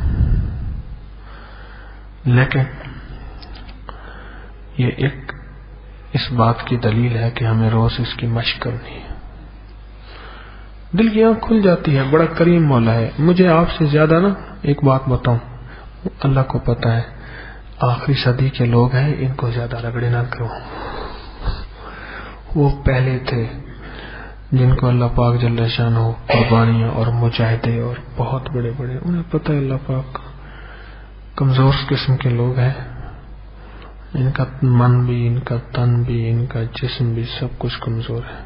لیکن یہ ایک اس بات کی دلیل ہے کہ ہمیں روز اس کی مشق کرنی ہے۔ دل کی آنکھ کھل جاتی ہے، بڑا کریم مولا ہے۔ مجھے آپ سے زیادہ نا ایک بات بتاؤں، اللہ کو پتا ہے آخری صدی کے لوگ ہیں، ان کو زیادہ رگڑے نہ کرو۔ وہ پہلے تھے جن کو اللہ پاک جل شانہ قربانیاں اور مجاہدے اور بہت بڑے بڑے، انہیں پتہ ہے اللہ پاک کمزور قسم کے لوگ ہیں، ان کا من بھی، ان کا تن بھی، ان کا جسم بھی، سب کچھ کمزور ہے۔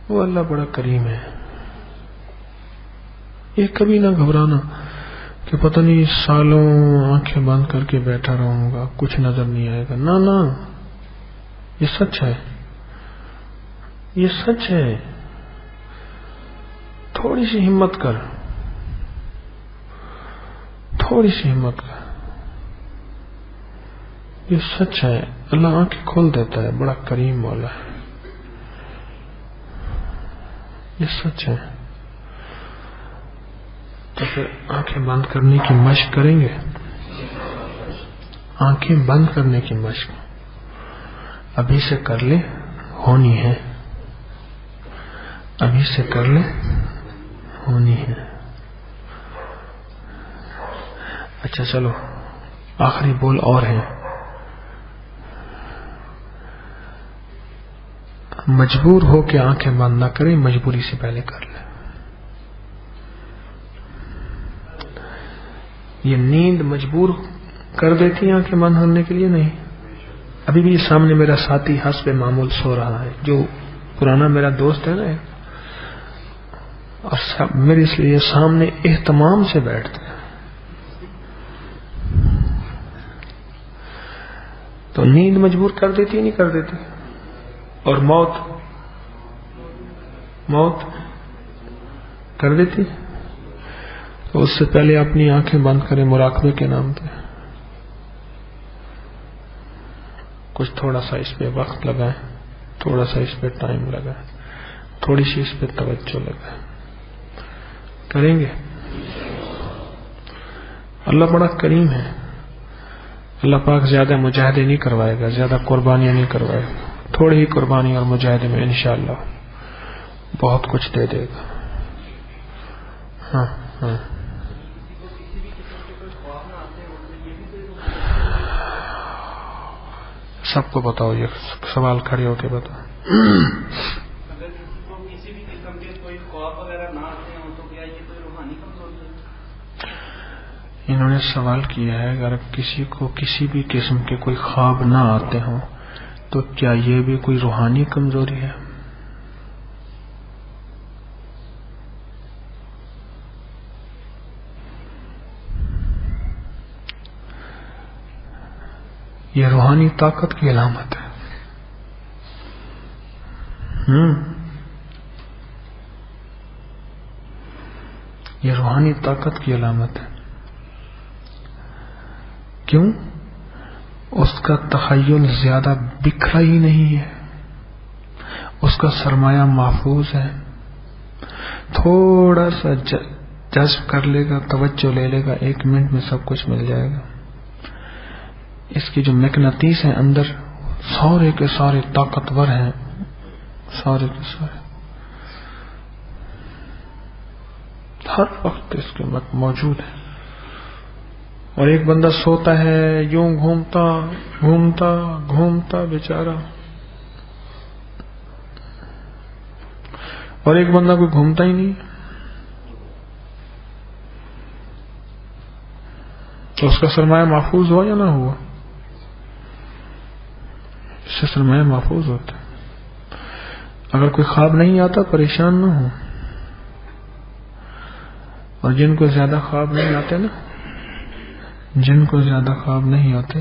وہ اللہ بڑا کریم ہے۔ یہ کبھی نہ گھبرانا کہ پتہ نہیں سالوں آنکھیں بند کر کے بیٹھا رہوں گا، کچھ نظر نہیں آئے گا، نہ نہ، یہ سچ ہے، یہ سچ ہے۔ تھوڑی سی ہمت کر، تھوڑی سی ہمت کر، یہ سچ ہے۔ اللہ آنکھیں کھول دیتا ہے، بڑا کریم مولا ہے، یہ سچ ہے۔ تو پھر آنکھیں بند کرنے کی مشق کریں گے، آنکھیں بند کرنے کی مشق ابھی سے کر لیں، ہونی ہے، ابھی سے کر لیں، ہونی ہے۔ اچھا چلو، آخری بول اور ہیں۔ مجبور ہو کے آنکھیں بند نہ کریں، مجبوری سے پہلے کر لیں۔ یہ نیند مجبور کر دیتی ہے آنکھیں بند ہونے کے لیے؟ نہیں۔ ابھی بھی سامنے میرا ساتھی حسب معمول سو رہا ہے، جو پرانا میرا دوست ہے نا، اور میرے اس لیے سامنے اہتمام سے بیٹھتے ہیں۔ تو نیند مجبور کر دیتی نہیں کر دیتی؟ اور موت کر دیتی؟ تو اس سے پہلے اپنی آنکھیں بند کریں مراقبے کے نام پہ. کچھ تھوڑا سا اس پہ وقت لگائیں، تھوڑا سا اس پہ ٹائم لگائیں، تھوڑی سی اس پہ توجہ لگائیں. کریں گے؟ اللہ بڑا کریم ہے. اللہ پاک زیادہ مجاہدے نہیں کروائے گا، زیادہ قربانیاں نہیں کروائے گا. تھوڑی ہی قربانی اور مجاہدے میں انشاءاللہ بہت کچھ دے دے گا. ہاں سب کو بتاؤ، یہ سوال کھڑے ہو کے بتاؤ. اگر کسی کو کسی بھی قسم کے کوئی خواب وغیرہ نہ آتے ہوں تو کیا یہ کوئی روحانی کمزوری ہے؟ انہوں نے سوال کیا ہے اگر کسی کو کسی بھی قسم کے کوئی خواب نہ آتے ہوں تو کیا یہ بھی کوئی روحانی کمزوری ہے؟ یہ روحانی طاقت کی علامت ہے. یہ روحانی طاقت کی علامت ہے. کیوں؟ اس کا تخیل زیادہ بکھرا ہی نہیں ہے، اس کا سرمایہ محفوظ ہے. تھوڑا سا جذب کر لے گا، توجہ لے لے گا، 1 منٹ میں سب کچھ مل جائے گا. اس کی جو مقناطیس ہیں اندر سارے کے سارے طاقتور ہیں، سارے کے سارے ہر وقت اس کے موجود ہیں. اور ایک بندہ سوتا ہے یوں گھومتا گھومتا گھومتا بیچارہ، اور ایک بندہ کوئی گھومتا ہی نہیں، تو اس کا سرمایہ محفوظ ہوا یا نہ ہوا؟ اس سے سرمایہ محفوظ ہوتا ہے. اگر کوئی خواب نہیں آتا پریشان نہ ہو. اور جن کو زیادہ خواب نہیں آتے نا، جن کو زیادہ خواب نہیں آتے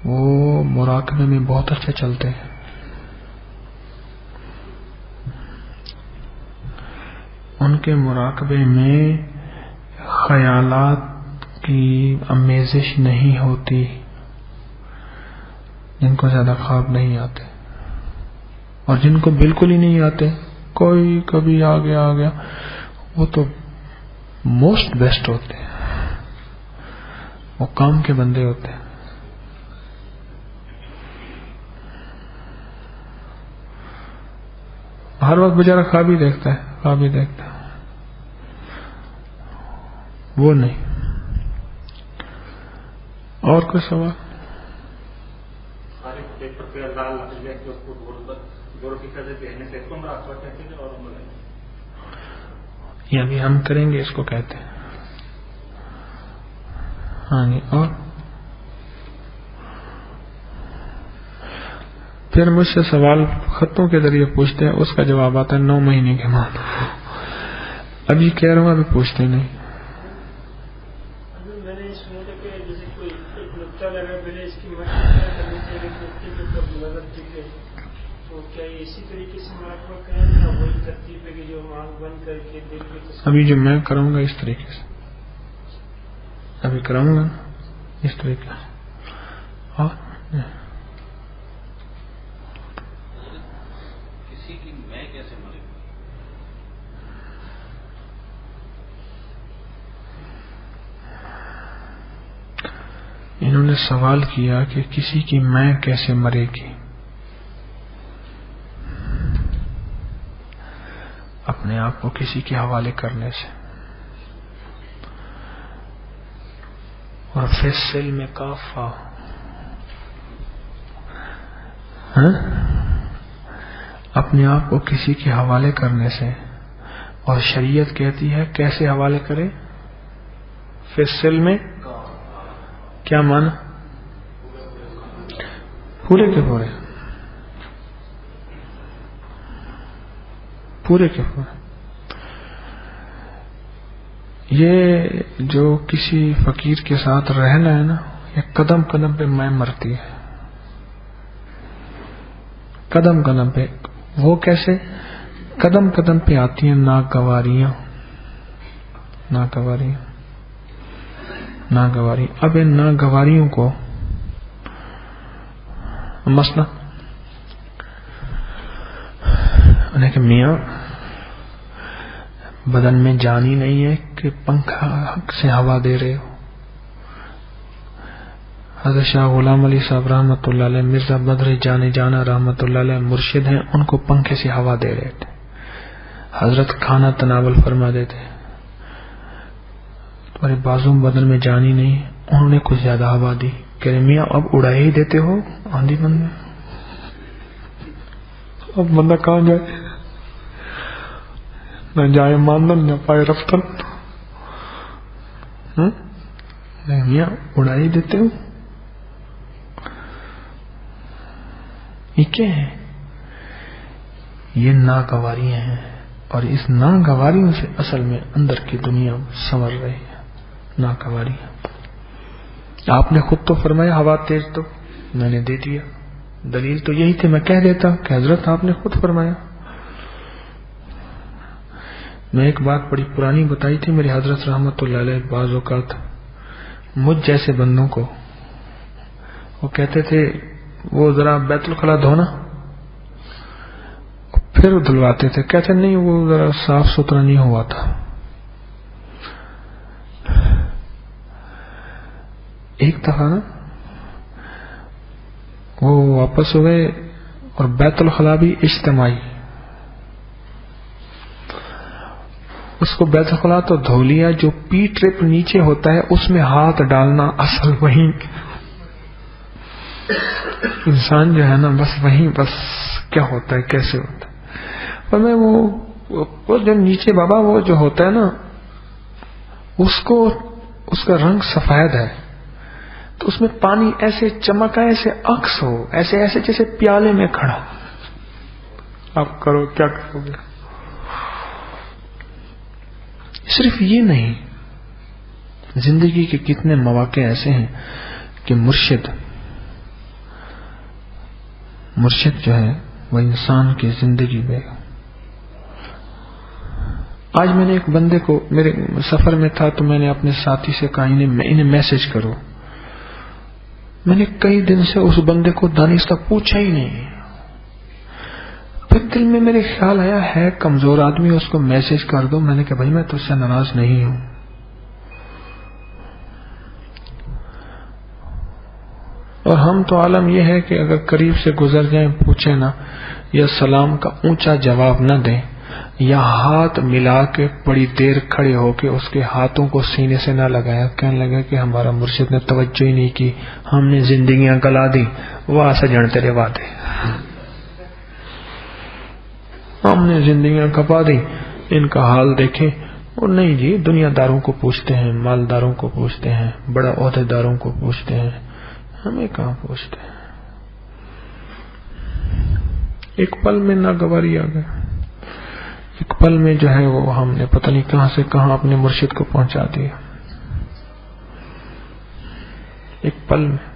وہ مراقبے میں بہت اچھے چلتے ہیں. ان کے مراقبے میں خیالات کی آمیزش نہیں ہوتی. جن کو زیادہ خواب نہیں آتے، اور جن کو بالکل ہی نہیں آتے، کوئی کبھی آ گیا وہ تو موسٹ بیسٹ ہوتے ہیں، وہ کام کے بندے ہوتے ہیں. ہر وقت بیچارہ خواب ہی دیکھتا ہے، وہ نہیں. اور کوئی سوال؟ یہ ابھی ہم کریں گے، اس کو کہتے ہیں. ہاں جی. اور پھر مجھ سے سوال خطوں کے ذریعے پوچھتے ہیں، اس کا جواب آتا ہے 9 مہینے کے بعد. ابھی کہہ رہا ہوں ابھی پوچھتے نہیں. میں نے سنا تھا کہ جیسے کوئی ایک نقطہ لگا پہلے اس کی تو کیا اسی طریقے سے مراقبہ کریں یا وہی ترتیب ہے کہ جو ہم آنکھ بند کر کے دیکھ لیں؟ ابھی جو میں کروں گا اس طریقے سے، ابھی کراؤں گا اس طریقے سے. اور کسی کی میں کیسے مرے؟ انہوں نے سوال کیا کہ کسی کی میں کیسے مرے گی. اپنے آپ کو کسی کے حوالے کرنے سے. اور فیصل میں کافا، اپنے آپ کو کسی کے حوالے کرنے سے. اور شریعت کہتی ہے کیسے حوالے کرے؟ فیصل میں کیا معنی؟ پورے کے پورے، پورے کے پورے. یہ جو کسی فقیر کے ساتھ رہنا ہے نا، یہ قدم قدم پہ میں مرتی ہے. قدم قدم پہ. وہ کیسے؟ قدم قدم پہ آتی ہیں ناگواری. اب ان ناگواریوں کو مسئلہ انہیں کہ میاں بدن میں جان ہی نہیں ہے کہ پنکھا سے ہوا دے رہے ہو. حضرت شاہ غلام علی صاحب رحمۃ اللہ علیہ، مرزا بدر جانے جانا رحمۃ اللہ علیہ مرشد ہیں، ان کو پنکھے سے ہوا دے رہے تھے. حضرت کھانا تناول فرما دیتے، تمہارے بازو بدن میں جان ہی نہیں. انہوں نے کچھ زیادہ ہوا دی، کہہ رہے میاں اب اڑا ہی دیتے ہو آندھی بند میں، اب بندہ کہاں جائے؟ نہ جائے ماندن نہ پائے رفتن. میاں اڑا ہی دیتے ہو. یہ کیا ہے؟ یہ ناگواریاں ہیں، اور اس ناگواریوں سے اصل میں اندر کی دنیا سنور رہی ہے. ناگواریاں آپ نے خود تو فرمایا ہوا تیز، تو میں نے دے دیا. دلیل تو یہی تھی، میں کہہ دیتا کہ حضرت آپ نے خود فرمایا. میں ایک بات بڑی پرانی بتائی تھی میری حضرت رحمت اللہ علیہ. بعض اوقات مجھ جیسے بندوں کو وہ کہتے تھے وہ ذرا بیت الخلا دھونا، پھر دھلواتے تھے، کہتے نہیں وہ ذرا صاف ستھرا نہیں ہوا تھا. ایک دفعہ نا وہ واپس ہوئے اور بیت الخلا بھی اجتماعی، اس کو بیت الخلا تو دھو لیا، جو پی ٹرپ نیچے ہوتا ہے اس میں ہاتھ ڈالنا اصل وہیں انسان جو ہے نا بس وہیں بس کیا ہوتا ہے کیسے ہوتا ہے. اور میں وہ جو نیچے بابا وہ جو ہوتا ہے نا اس کا رنگ سفید ہے، تو اس میں پانی ایسے چمکا، ایسے عکس ہو، ایسے ایسے جیسے پیالے میں کھڑا. آپ کرو کیا کرو گے؟ صرف یہ نہیں، زندگی کے کتنے مواقع ایسے ہیں کہ مرشد جو ہے وہ انسان کی زندگی میں. آج میں نے ایک بندے کو، میرے سفر میں تھا تو میں نے اپنے ساتھی سے کہا انہیں میسج کرو. میں نے کئی دن سے اس بندے کو دانستہ پوچھا ہی نہیں. پھر دل میں میرے خیال آیا ہے کمزور آدمی، اس کو میسج کر دو. میں نے کہا بھائی میں تجھ سے ناراض نہیں ہوں. اور ہم تو عالم یہ ہے کہ اگر قریب سے گزر جائیں پوچھیں نہ، یا سلام کا اونچا جواب نہ دیں، یا ہاتھ ملا کے بڑی دیر کھڑے ہو کے اس کے ہاتھوں کو سینے سے نہ لگایا، کہنے لگا کہ ہمارا مرشد نے توجہ ہی نہیں کی، ہم نے زندگیاں گلا دی. واہ سجن تیرے وعدے، ہم نے زندگیاں کپا دی، ان کا حال دیکھیں. اور نہیں جی، دنیا داروں کو پوچھتے ہیں، مالداروں کو پوچھتے ہیں، بڑا عہدے داروں کو پوچھتے ہیں، ہمیں کہاں پوچھتے ہیں. ایک پل میں ناگواری آ گئے، ایک پل میں جو ہے وہ ہم نے پتہ نہیں کہاں سے کہاں اپنے مرشد کو پہنچا دیا. ایک پل میں.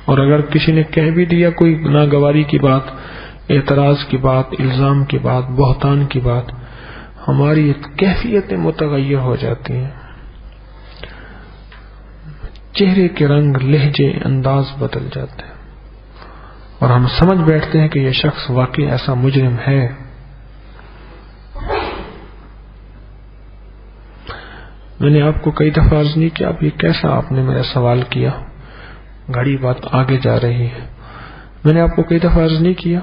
اور اگر کسی نے کہہ بھی دیا کوئی ناگواری کی بات، اعتراض کی بات، الزام کی بات، بہتان کی بات، ہماری کیفیتیں متغیر ہو جاتی ہیں. چہرے کے رنگ، لہجے، انداز بدل جاتے ہیں، اور ہم سمجھ بیٹھتے ہیں کہ یہ شخص واقعی ایسا مجرم ہے. میں نے آپ کو کئی دفعہ عرض نہیں کیا، اب یہ کیسا آپ نے میرا سوال کیا، گھڑی بات آگے جا رہی ہے. میں نے آپ کو کئی دفعہ عرض نہیں کیا،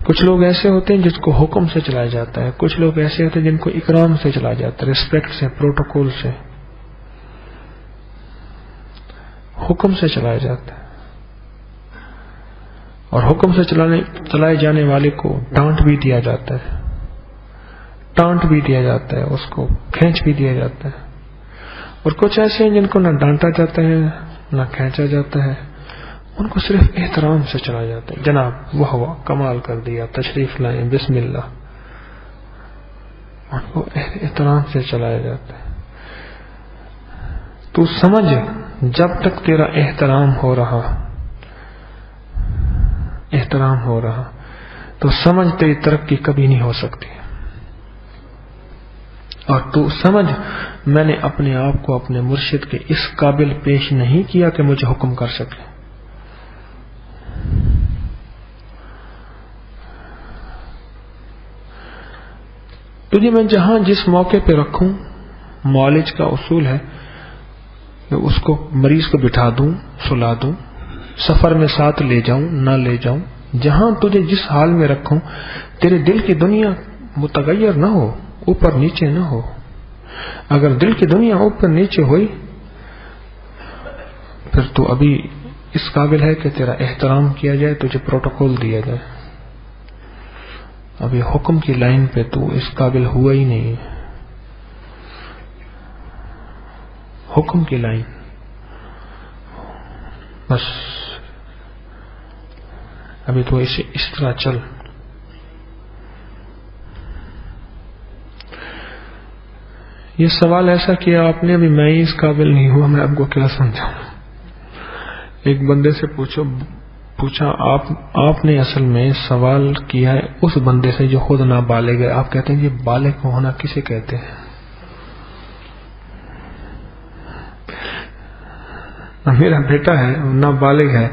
کچھ لوگ ایسے ہوتے ہیں جس کو حکم سے چلایا جاتا ہے، کچھ لوگ ایسے ہوتے ہیں جن کو اکرام سے چلایا جاتا ہے، ریسپیکٹ سے، پروٹوکول سے، حکم سے چلایا جاتا ہے. اور حکم سے چلائے جانے والے کو ڈانٹ بھی دیا جاتا ہے، ڈانٹ بھی دیا جاتا ہے، اس کو کھینچ بھی دیا جاتا ہے. اور کچھ ایسے ہیں جن کو نہ ڈانٹا جاتا ہے نہ کھینچا جاتا ہے، ان کو صرف احترام سے چلایا جاتا ہے. جناب وہ ہوا کمال کر دیا، تشریف لائیں، بسم اللہ. ان کو احترام سے چلایا جاتا ہے. تو سمجھ، جب تک تیرا احترام ہو رہا احترام ہو رہا، تو سمجھ تیری ترقی کبھی نہیں ہو سکتی. اور تو سمجھ میں نے اپنے آپ کو اپنے مرشد کے اس قابل پیش نہیں کیا کہ مجھے حکم کر سکے. تجھے میں جہاں جس موقع پہ رکھوں، معالج کا اصول ہے کہ اس کو مریض کو بٹھا دوں، سلا دوں، سفر میں ساتھ لے جاؤں نہ لے جاؤں، جہاں تجھے جس حال میں رکھوں تیرے دل کی دنیا متغیر نہ ہو، اوپر نیچے نہ ہو. اگر دل کی دنیا اوپر نیچے ہوئی پھر تو ابھی اس قابل ہے کہ تیرا احترام کیا جائے، تجھے پروٹوکول دیا جائے. ابھی حکم کی لائن پہ تو اس قابل ہوا ہی نہیں. حکم کی لائن بس ابھی تو اسے اس طرح چل. یہ سوال ایسا کیا آپ نے، ابھی میں ہی اس قابل نہیں ہوا، میں آپ کو کیا سمجھاؤں. ایک بندے سے پوچھا آپ نے اصل میں سوال کیا ہے اس بندے سے جو خود نابالغ ہے. آپ کہتے ہیں یہ بالغ ہونا کسے کہتے ہیں؟ میرا بیٹا ہے نابالغ ہے،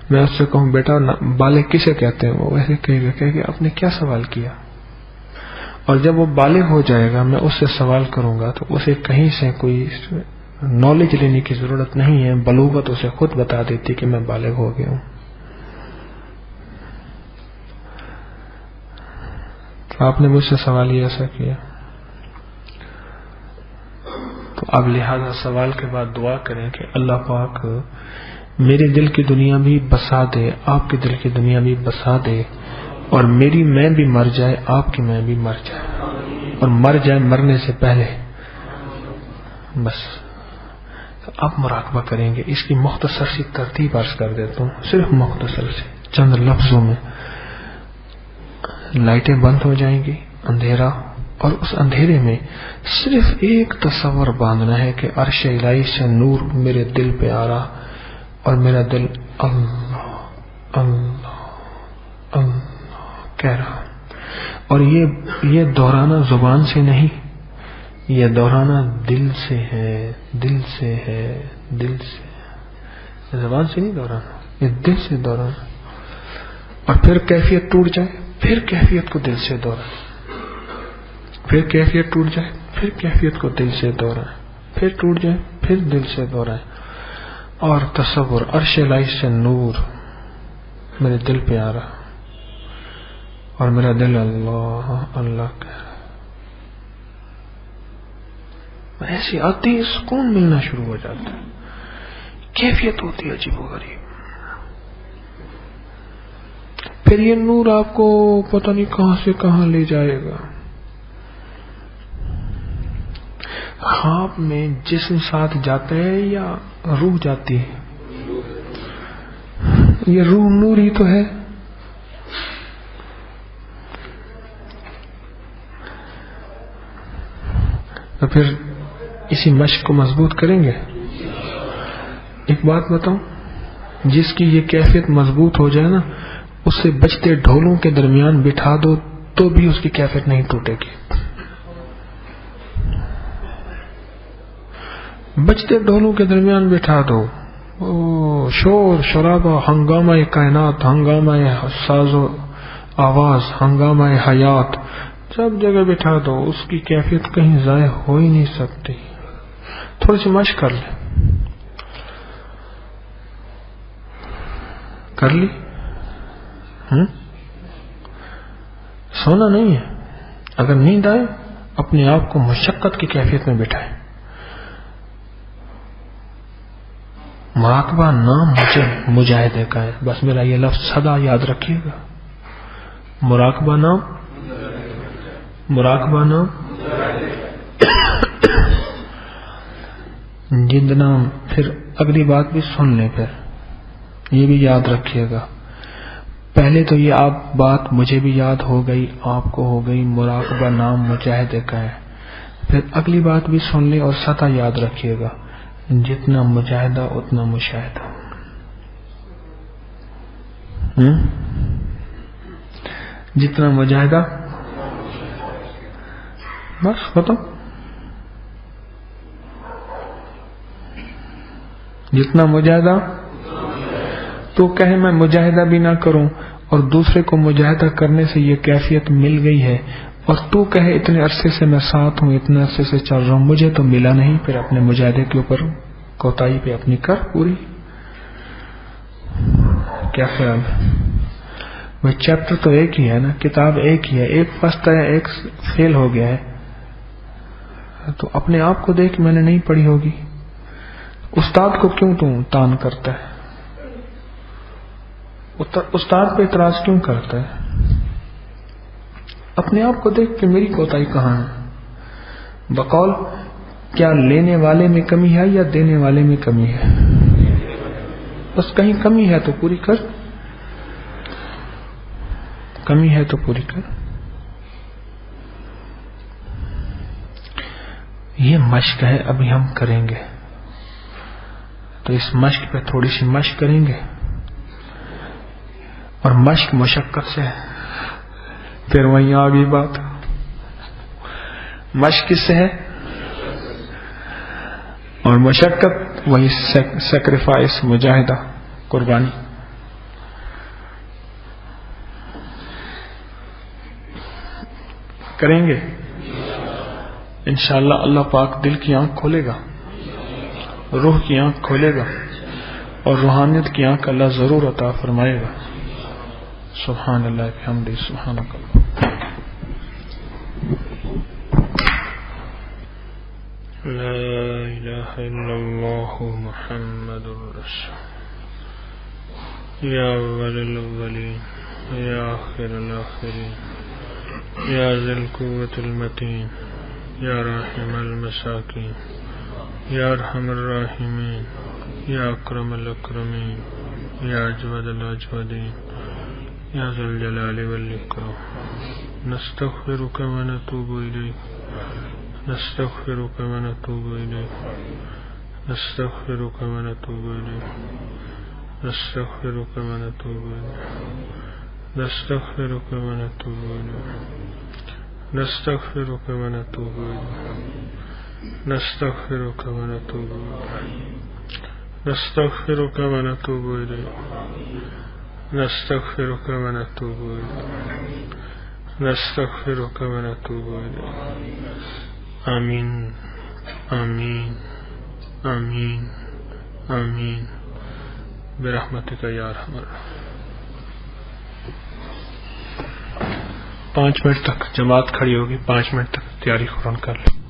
میں اس سے کہوں بیٹا بالغ کسے کہتے ہیں، وہ ویسے کہے گا آپ نے کیا سوال کیا. اور جب وہ بالغ ہو جائے گا میں اس سے سوال کروں گا تو اسے کہیں سے کوئی نالج لینے کی ضرورت نہیں ہے، بلوغت اسے خود بتا دیتی کہ میں بالغ ہو گیا ہوں. تو آپ نے مجھ سے سوال ہی ایسا کیا، تو اب لہذا سوال کے بعد دعا کریں کہ اللہ پاک میرے دل کی دنیا بھی بسا دے، آپ کے دل کی دنیا بھی بسا دے، اور میری میں بھی مر جائے، آپ کی میں بھی مر جائے، اور مر جائے مرنے سے پہلے. بس اب مراقبہ کریں گے. اس کی مختصر سی ترتیب عرض کر دیتا ہوں، صرف مختصر سے چند لفظوں میں. لائٹیں بند ہو جائیں گی، اندھیرا، اور اس اندھیرے میں صرف ایک تصور باندھنا ہے کہ عرش الہی سے نور میرے دل پہ آ رہا، اور میرا دل اللہ اللہ اللہ کہہ رہا. اور یہ دہرانا زبان سے نہیں، یہ دہرانا دل سے ہے، دل سے ہے، دل سے، زبان سے نہیں دہرانا، یہ دل سے دہرانا. اور پھر کیفیت ٹوٹ جائے پھر کیفیت کو دل سے دہرانا، پھر کیفیت ٹوٹ جائے پھر کیفیت کو دل سے دہرائیں، پھر ٹوٹ جائے پھر دل سے دہرائیں. اور تصور عرش الہی سے نور میرے دل پہ آ رہا، اور میرا دل اللہ اللہ کہہ رہا. ایسی آتی سکون ملنا شروع ہو جاتا ہے، کیفیت ہوتی ہے عجیب و غریب. پھر یہ نور آپ کو پتہ نہیں کہاں سے کہاں لے جائے گا. خواب میں جسم ساتھ جاتا ہے یا روح جاتی ہے؟ یہ روح نور ہی تو ہے. تو پھر اسی مشق کو مضبوط کریں گے. ایک بات بتاؤں، جس کی یہ کیفیت مضبوط ہو جائے نا، اسے بجتے ڈھولوں کے درمیان بٹھا دو تو بھی اس کی کیفیت نہیں ٹوٹے گی. بجتے ڈھولوں کے درمیان بٹھا دو، شور شرابہ، ہنگامہ کائنات، ہنگامہ ساز و آواز، ہنگامہ حیات، سب جگہ بٹھا دو، اس کی کیفیت کہیں ضائع ہو ہی نہیں سکتی. تھوڑی سی مشق کر لیں. کر لی؟ سونا نہیں ہے. اگر نیند آئے اپنے آپ کو مشقت کی کیفیت میں بٹھائیں. مراقبہ نام مجاہدے کا ہے، بس میرا یہ لفظ سدا یاد رکھیے گا. مراقبہ نام، مراقبہ نام جند نام. پھر اگلی بات بھی سن لیں، پھر یہ بھی یاد رکھیے گا. پہلے تو یہ آپ بات مجھے بھی یاد ہو گئی، آپ کو ہو گئی، مراقبہ نام مجاہدے کا ہے. پھر اگلی بات بھی سن لیں اور سطح یاد رکھیے گا، جتنا مجاہدہ اتنا مشاہدہ. جتنا مجاہدہ بس ختم. جتنا مجاہدہ تو کہے میں مجاہدہ بھی نہ کروں اور دوسرے کو مجاہدہ کرنے سے یہ کیفیت مل گئی ہے، اور تو کہے اتنے عرصے سے میں ساتھ ہوں، اتنے عرصے سے چل رہا ہوں، مجھے تو ملا نہیں. پھر اپنے مجاہدے کے اوپر کوتاہی پہ اپنی کر پوری. کیا خیال ہے؟ وہ چیپٹر تو ایک ہی ہے نا، کتاب ایک ہی ہے، ایک پستا ہے ایک فیل ہو گیا ہے، تو اپنے آپ کو دیکھ میں نے نہیں پڑھی ہوگی. استاد کو کیوں تو تان کرتا ہے؟ استاد پہ اعتراض کیوں کرتا ہے؟ اپنے آپ کو دیکھ کہ میری کوتاہی کہاں ہے. بقول کیا لینے والے میں کمی ہے یا دینے والے میں کمی ہے؟ بس کہیں کمی ہے تو پوری کر، کمی ہے تو پوری کر. یہ مشق ہے، ابھی ہم کریں گے تو اس مشق پہ تھوڑی سی مشق کریں گے، اور مشق مشقت سے ہے. پھر وہیں آ گئی بات، مشق کس سے ہے اور مشقت وہی سیکریفائس، مجاہدہ، قربانی. کریں گے انشاءاللہ. اللہ پاک دل کی آنکھ کھولے گا، روح کی آنکھ کھولے گا، اور روحانیت کی آنکھ اللہ ضرور عطا فرمائے گا. سبحان اللہ بحمدہ، سبحانک اللہ. لا الہ الا اللہ محمد رسول یا اول الاولین یا آخر الاخرین یا ذی القوة المتین یا راحم المساکین یا ارحم الراحمین یا اکرم الاکرمین یا اجود الاجودین یا ذی الجلال والاکرام. نستغفرک و نتوب الیک، نستغفرک و نتوب الیک، نستغفرک و نتوب الیک، نستغفرک و نتوب الیک، نستغفرک و نتوب الیک، نستغفرک و نتوب الیک، نستغفرک و نتوب الیک، نستغفرک و نتوب الیک، نستغفرک و نتوب الیک، نستغفرک و نتوب الیک. آمین آمین آمین آمین برحمتک یا ارحم الراحمین. 5 منٹ تک جماعت کھڑی ہوگی، 5 منٹ تک تیاری قرآن کر لیں.